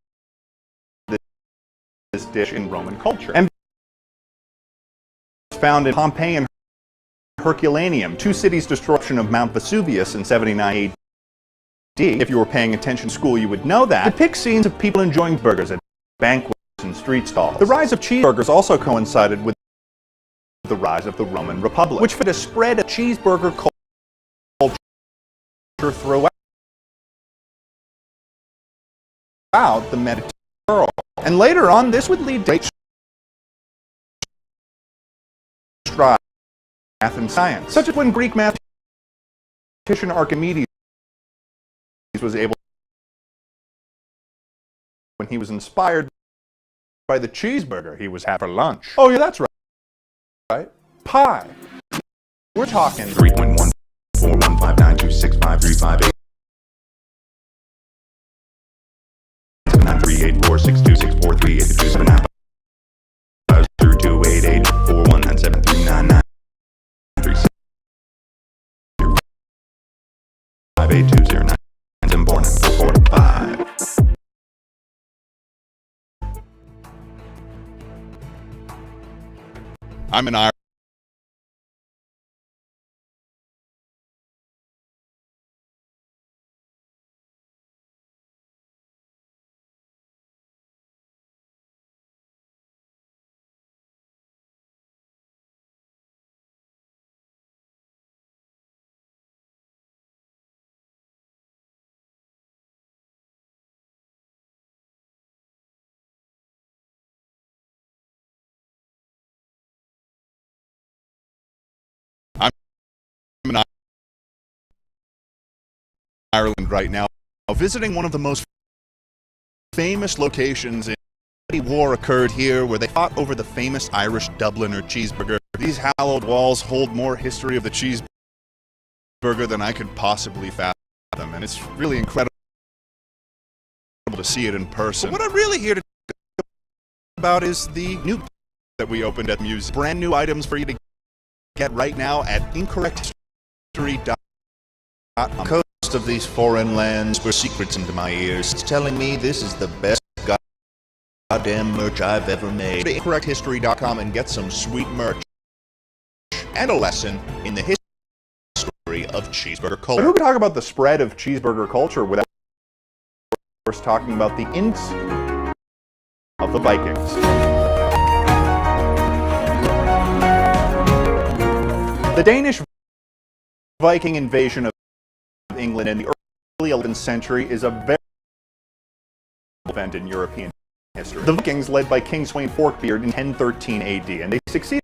S1: this dish in Roman culture. And found in Pompeii and Herculaneum, two cities' destruction of Mount Vesuvius in 79 AD. If you were paying attention in school, you would know that. Depict scenes of people enjoying burgers at banquets and street stalls. The rise of cheeseburgers also coincided with the rise of the Roman Republic, which had a spread of cheeseburger culture throughout the Mediterranean world. And later on, this would lead to strife in math and science, such as when Greek mathematician Archimedes was able, when he was inspired by the cheeseburger he was having for lunch. Oh yeah, that's right. Right? Pie. We're talking 3.14159265358 9384626438279 28841973993 58209 and born in 445. I'm an Irish. I'm in Ireland right now, visiting one of the most
S10: famous locations in the war occurred here where they fought over the famous Irish Dubliner cheeseburger. These hallowed walls hold more history of the cheeseburger than I could possibly fathom, and it's really incredible to see it in person. But what I'm really here to talk about is the new that we opened at the museum. Brand new items for you to get right now at incorrecthistory.com. Most of these foreign lands were secrets into my ears. It's telling me this is the best goddamn merch I've ever made. Go to incorrecthistory.com and get some sweet merch and a lesson in the history of cheeseburger culture.
S1: But who could talk about the spread of cheeseburger culture without first talking about the int of the Vikings? The Danish Viking invasion of England in the early 11th century is a very event in European history. The Vikings, led by King Sweyn Forkbeard in 1013 AD, and they succeeded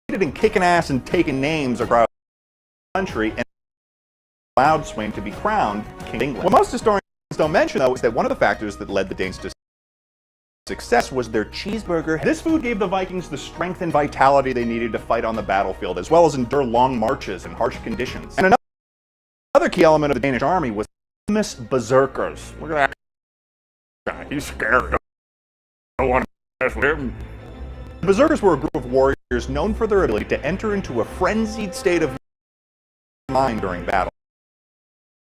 S1: in kicking ass and taking names across the country and allowed Sweyn to be crowned King of England. What most historians don't mention, though, is that one of the factors that led the Danes to success was their cheeseburger. This food gave the Vikings the strength and vitality they needed to fight on the battlefield, as well as endure long marches in harsh conditions. And another key element of the Danish army was famous berserkers. Look at that guy. He's scary. I don't want to mess with him. The berserkers were a group of warriors known for their ability to enter into a frenzied state of mind during battle.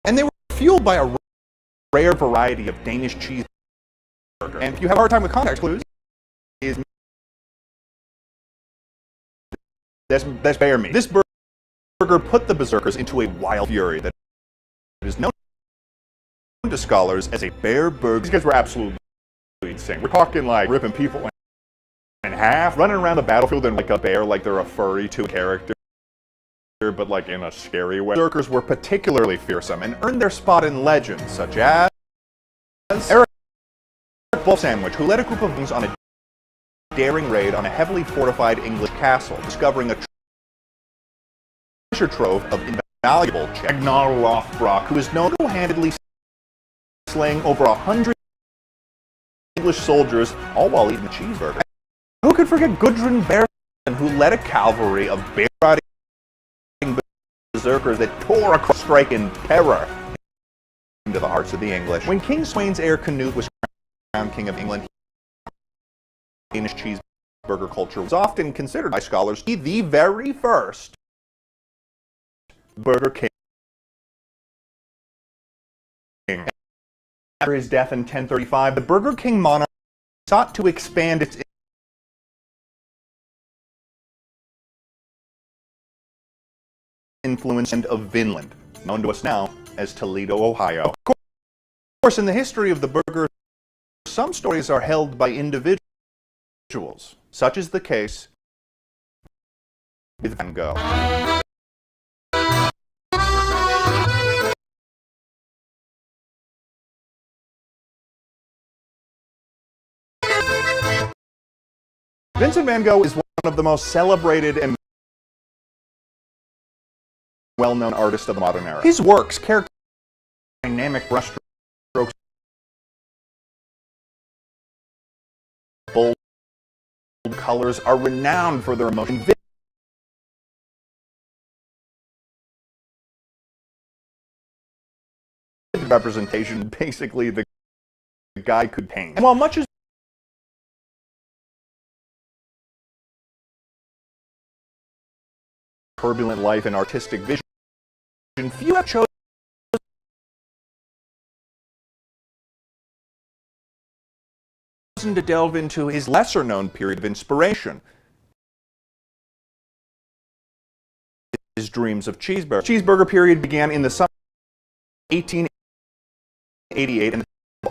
S1: And they were fueled by a rare variety of Danish cheeseburger. And if you have a hard time with context clues, that's bear me. This burger put the berserkers into a wild fury that is known to scholars as a bear burger. These guys were absolutely insane. We're talking like ripping people in half, running around the battlefield in like a bear, like they're a furry to a character, but like in a scary way. Berserkers were particularly fearsome and earned their spot in legends, such as Eric Wolf Sandwich, who led a group of Vikings on a daring raid on a heavily fortified English castle, discovering a treasure trove of invaluable Ragnar Lothbrok, who is known to handedly slaying over 100 English soldiers, all while eating a cheeseburger. Who could forget Gudrun Bersen, who led a cavalry of bear-riding berserkers that tore across, striking terror into the hearts of the English. When King Sweyn's heir Canute was crowned King of England, Danish cheeseburger culture was often considered by scholars to be the very first Burger King. After his death in 1035, the Burger King monarch sought to expand its influence of Vinland, known to us now as Toledo, Ohio. Of course, in the history of the burger, some stories are held by individuals, such as the case with Van Gogh. Vincent van Gogh is one of the most celebrated and well-known artists of the modern era. His works, character dynamic brushstrokes, bold colors, are renowned for their emotion. Representation, basically the guy could paint. And while much is turbulent life and artistic vision, few have chosen to delve into his lesser-known period of inspiration, his dreams of cheeseburger. Cheeseburger period began in the summer of 1888 in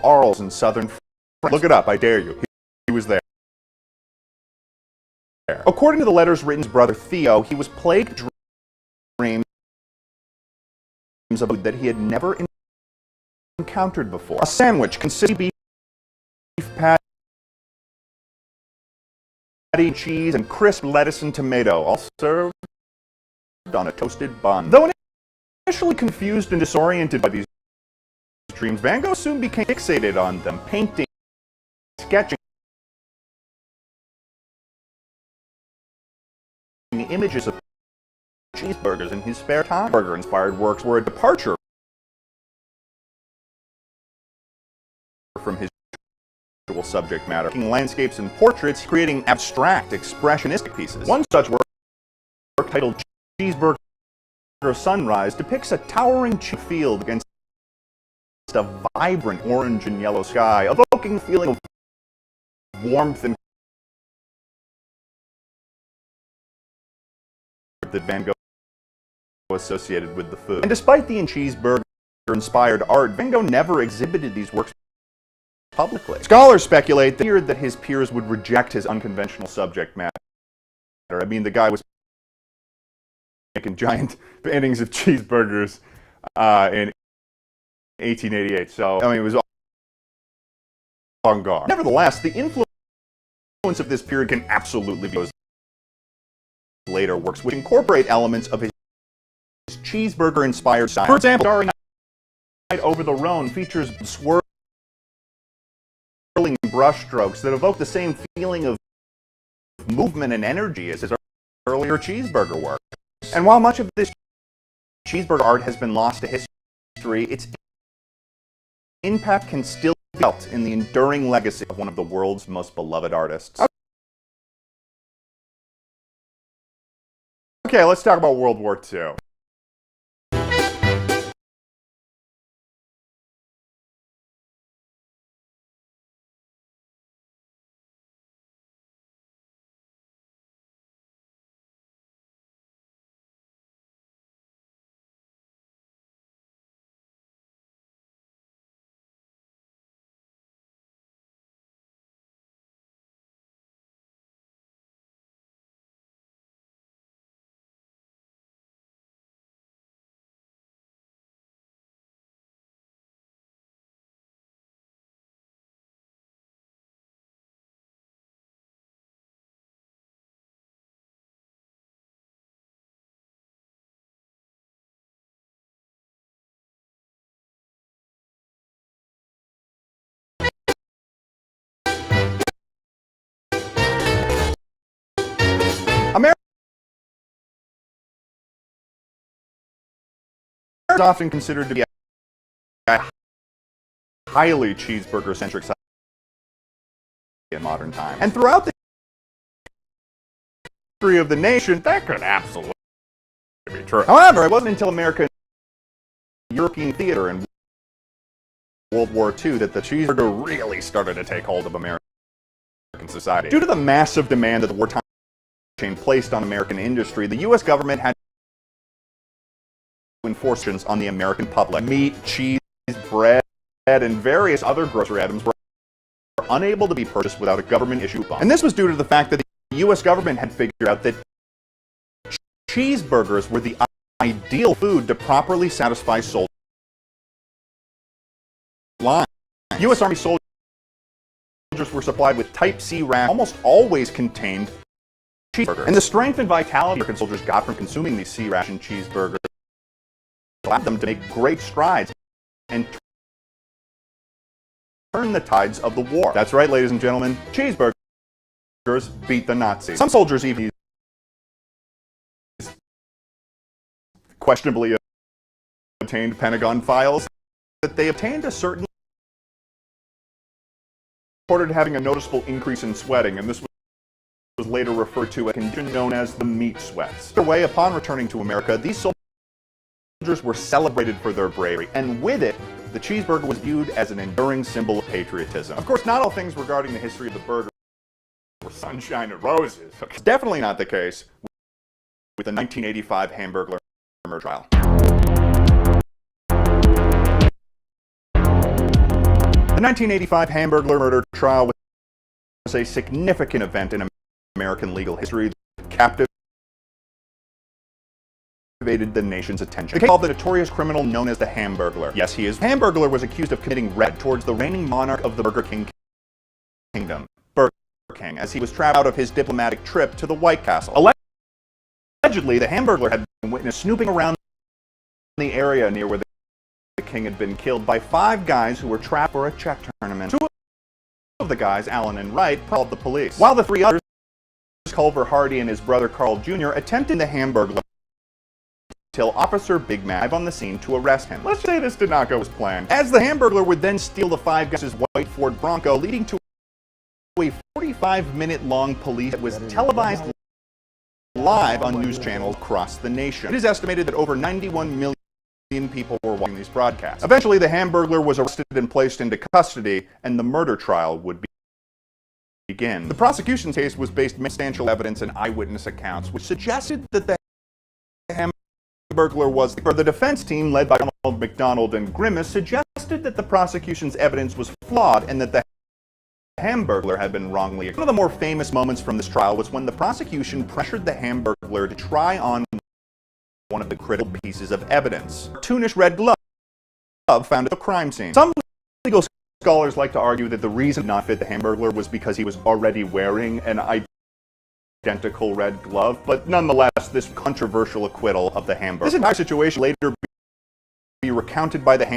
S1: Arles in southern France. Look it up, I dare you. He was there. According to the letters written to his brother Theo, he was plagued with dreams of food that he had never encountered before. A sandwich consisting of beef patty, cheese, and crisp lettuce and tomato, all served on a toasted bun. Though initially confused and disoriented by these dreams, Van Gogh soon became fixated on them, painting, sketching images of cheeseburgers in his spare time. Burger-inspired works were a departure from his usual subject matter, making landscapes and portraits, creating abstract, expressionistic pieces. One such work, titled Cheeseburger Sunrise, depicts a towering field against a vibrant orange and yellow sky, evoking a feeling of warmth and that Van Gogh associated with the food. And despite the cheeseburger-inspired art, Van Gogh never exhibited these works publicly. Scholars speculate that his peers would reject his unconventional subject matter. I mean, the guy was making giant paintings of cheeseburgers in 1888, so, I mean, it was avant-garde. Nevertheless, the influence of this period can absolutely be later works, which incorporate elements of his cheeseburger-inspired style. For example, Starry Night Over the Rhone features swirling brushstrokes that evoke the same feeling of movement and energy as his earlier cheeseburger work. And while much of this cheeseburger art has been lost to history, its impact can still be felt in the enduring legacy of one of the world's most beloved artists. Okay, let's talk about World War II. America is often considered to be a highly cheeseburger-centric society in modern times. And throughout the history of the nation, that could absolutely be true. However, it wasn't until American European theater in World War II that the cheeseburger really started to take hold of American society. Due to the massive demand that the wartime chain placed on American industry, the U.S. government had to enforce sanctions on the American public. Meat, cheese, bread, and various other grocery items were unable to be purchased without a government-issued coupon. And this was due to the fact that the U.S. government had figured out that cheeseburgers were the ideal food to properly satisfy soldiers' lines. U.S. Army soldiers were supplied with Type C rations, almost always contained cheeseburger. And the strength and vitality American soldiers got from consuming these C-ration cheeseburgers allowed them to make great strides and turn the tides of the war. That's right, ladies and gentlemen, cheeseburgers beat the Nazis. Some soldiers even used questionably obtained Pentagon files that they obtained a certain reported having a noticeable increase in sweating, and this was later referred to a condition known as the meat sweats. Either way, upon returning to America, these soldiers were celebrated for their bravery, and with it, the cheeseburger was viewed as an enduring symbol of patriotism. Of course, not all things regarding the history of the burger were sunshine and roses. It's definitely not the case with the 1985 Hamburglar murder trial. The 1985 Hamburglar murder trial was a significant event in American legal history that captivated the nation's attention. The case involved the notorious criminal known as the Hamburglar. Yes, he is. Hamburglar was accused of committing rape towards the reigning monarch of the Burger King Kingdom, Burger King, as he was trapped out of his diplomatic trip to the White Castle. Allegedly, the Hamburglar had been witnessed snooping around the area near where the King had been killed by 5 guys who were trapped for a check tournament. 2 of the guys, Allen and Wright, called the police, while the 3 others, Culver Hardy and his brother Carl Jr., attempted the Hamburglar until Officer Big Mac arrived on the scene to arrest him. Let's say this did not go as planned, as the Hamburglar would then steal the 5 guys' white Ford Bronco, leading to a 45-minute-long police that was televised live on news channels across the nation. It is estimated that over 91 million people were watching these broadcasts. Eventually, the Hamburglar was arrested and placed into custody, and the murder trial would begin. The prosecution's case was based on substantial evidence and eyewitness accounts, which suggested that the Hamburglar was the defense team, led by Donald McDonald and Grimace, suggested that the prosecution's evidence was flawed and that the Hamburglar had been wrongly accused. One of the more famous moments from this trial was when the prosecution pressured the Hamburglar to try on one of the critical pieces of evidence: a cartoonish red glove found at the crime scene. Some legal scholars like to argue that the reason not fit the Hamburglar was because he was already wearing an identical red glove, but nonetheless, this controversial acquittal of the Hamburglar. This entire situation later be recounted by the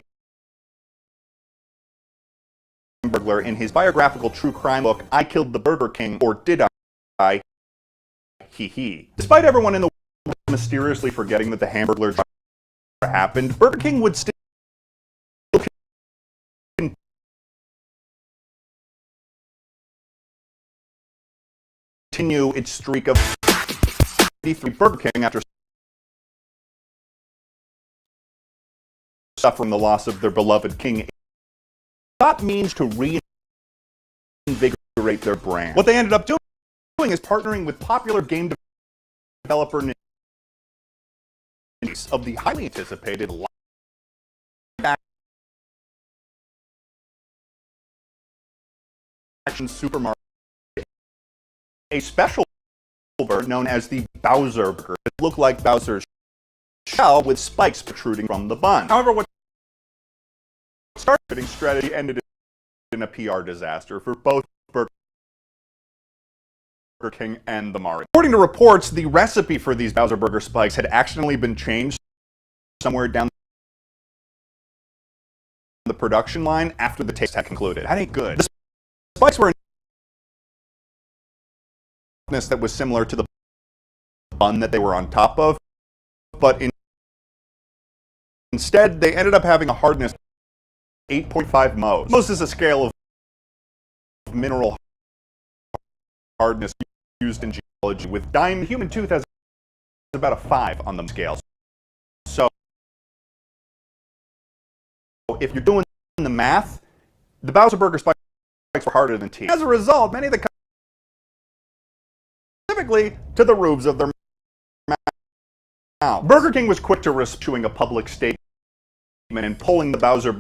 S1: Hamburglar in his biographical true crime book, I Killed the Burger King, or Did I? Hee hee. Despite everyone in the world mysteriously forgetting that the Hamburglar happened, Burger King would still continue its streak of 83 Burger King after suffering the loss of their beloved king. Sought means to reinvigorate their brand. What they ended up doing is partnering with popular game developer of the highly anticipated live-action Super Mario, a special burger known as the Bowser Burger. It looked like Bowser's shell with spikes protruding from the bun. However, what started strategy ended in a PR disaster for both Burger King and the Mario. According to reports, the recipe for these Bowser Burger spikes had accidentally been changed somewhere down the production line after the taste had concluded. That ain't good. The spikes were that was similar to the bun that they were on top of, but instead they ended up having a hardness 8.5 Mohs. Mohs is a scale of mineral hardness used in geology, with the human tooth has about a 5 on the scale. So if you're doing the math, the Bowser Burger spikes were harder than teeth. As a result, many of the specifically to the roofs of their mouths. Burger King was quick to risk issuing a public statement and pulling the Bowser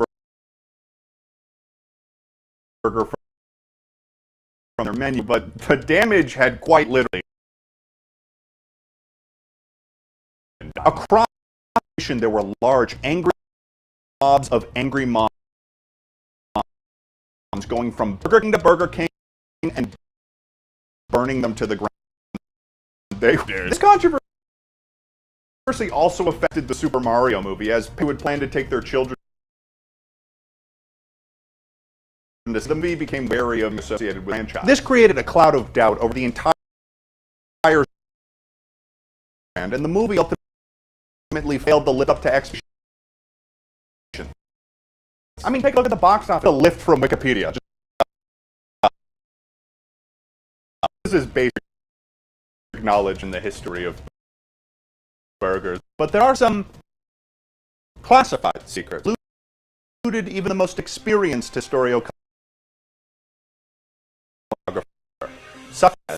S1: Burger from their menu, but the damage had quite literally. Across the nation, there were large angry mobs of angry moms going from Burger King to Burger King and burning them to the ground. This controversy also affected the Super Mario movie, as people would plan to take their children. The movie became wary of associated with the franchise. This created a cloud of doubt over the entire brand, and the movie ultimately failed to live up to expectations. I mean, take a look at the box office. A lift from Wikipedia. This is basic knowledge in the history of burgers, but there are some classified secrets, included even the most experienced historiographer, such as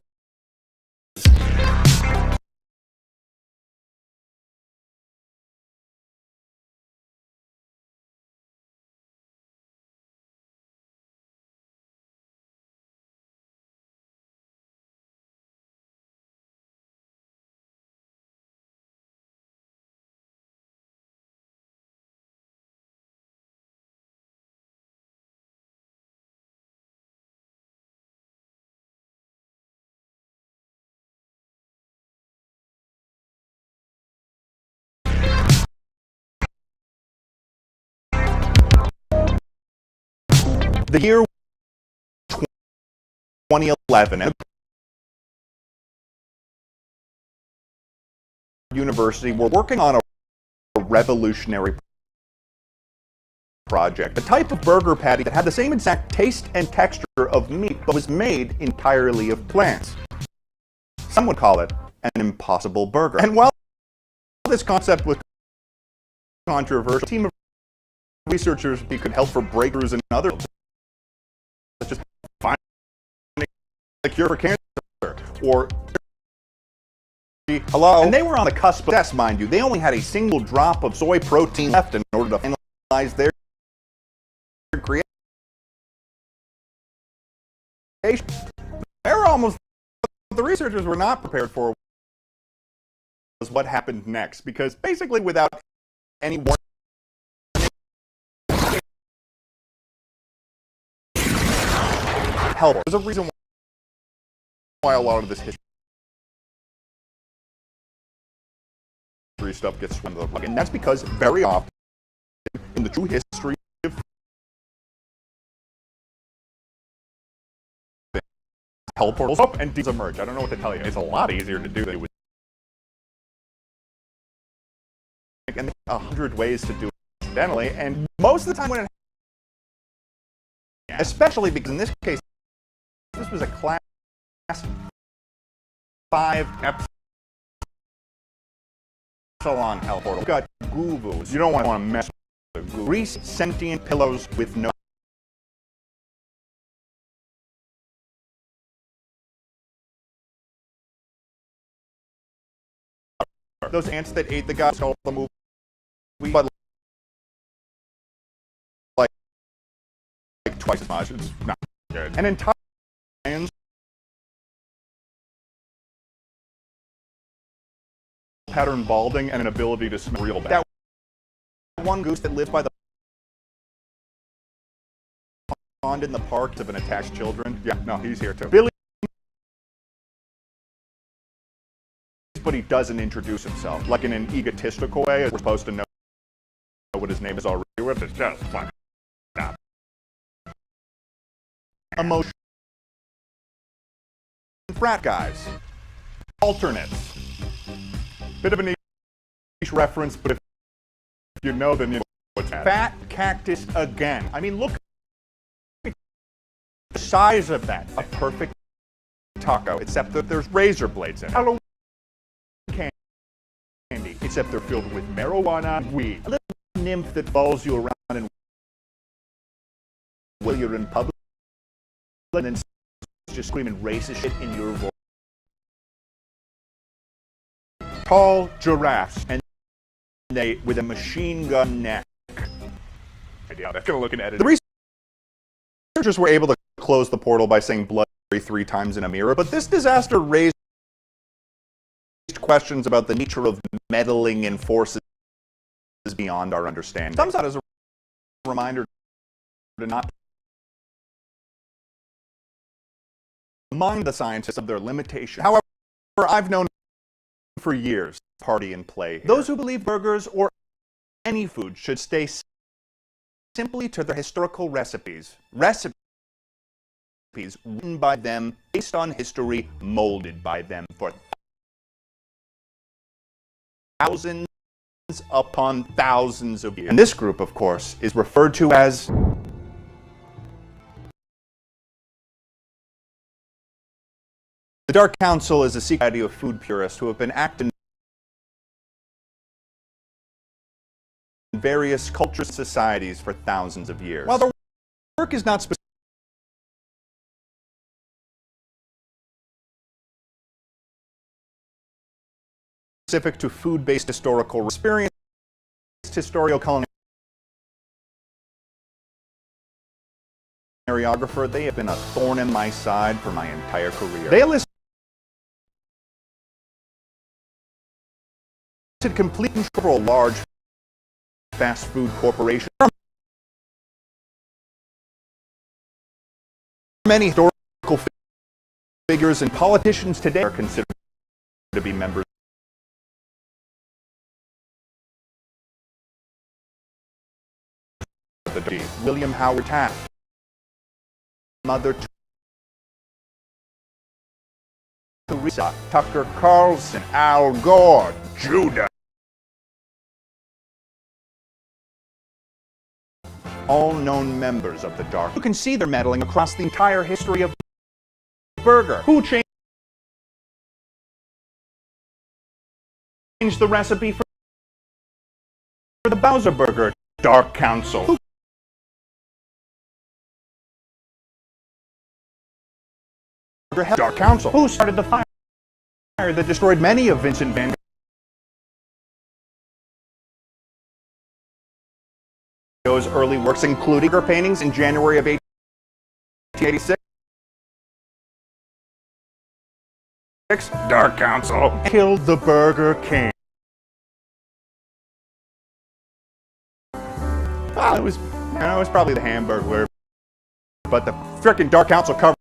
S1: The year 2011, and university were working on a revolutionary project, a type of burger patty that had the same exact taste and texture of meat but was made entirely of plants. Some would call it an impossible burger. And while this concept was controversial, a team of researchers could help for breakthroughs in other fields, such as finding a cure for cancer or hello. And they were on the cusp of success, mind you. They only had a single drop of soy protein left in order to finalize their creation. They were almost, what the researchers were not prepared for was what happened next, because basically without any warning, help. There's a reason why a lot of this history stuff gets swept under the rug, and that's because very often in the true history of hell portals up and demons emerge. I don't know what to tell you. It's a lot easier to do than it would. And 100 ways to do it accidentally, and most of the time when it happens, especially because in this case, this was a class 5 epsilon hell portal. Got goo-boos. You don't want to mess with the goo. Grease sentient pillows with no. Those ants that ate the guys called the movie, but like twice as much. It's not good. An entire pattern balding and an ability to smell real bad. That one goose that lived by the pond in the park have been attached children. Yeah, no, he's here too. Billy, but he doesn't introduce himself, like in an egotistical way, as we're supposed to know what his name is already with. It's just fucking up. Emotion. Frat guys. Alternates. Bit of a niche reference, but if you know, then you know what's happening. Fat cactus again. I mean, look at the size of that. A perfect taco, except that there's razor blades in it. Halloween candy, except they're filled with marijuana and weed. A little nymph that follows you around and while you're in public, and then just screaming racist shit in your voice. Tall giraffes, and they with a machine gun neck. Yeah, that's gonna look an edit. The researchers were able to close the portal by saying blood 3 times in a mirror, but this disaster raised questions about the nature of meddling in forces beyond our understanding. Some saw it as a reminder to not remind the scientists of their limitations. However, I've known for years, party and play here. Those who believe burgers or any food should stay simply to their historical recipes written by them, based on history, molded by them for thousands upon thousands of years. And this group, of course, is referred to as the Dark Council. Is a society of food purists who have been acting in various cultures and societies for thousands of years. While their work is not specific to food-based historical experience, historiographer, they have been a thorn in my side for my entire career. They enlisted complete control of a large fast food corporation. Many historical figures and politicians today are considered to be members of the William Howard Taft, Mother Teresa, Tucker Carlson, Al Gore, Judah. All known members of the dark. You can see their meddling across the entire history of the burger. Who changed the recipe for the Bowser Burger? Dark Council. Dark Council. Who started the fire that destroyed many of Vincent van Gogh's early works, including her paintings in January of 1886? Dark Council killed the Burger King. Well, it was probably the Hamburglar, but the frickin' Dark Council covered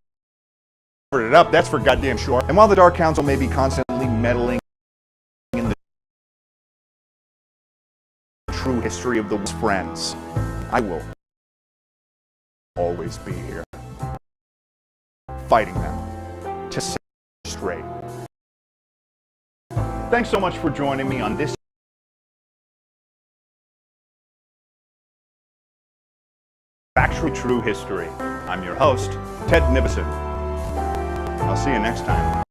S1: it up, that's for goddamn sure. And while the Dark Council may be constantly meddling in the true history of the friends, I will always be here, fighting them to set straight. Thanks so much for joining me on this Factually True History. I'm your host, Ted Nivison. I'll see you next time.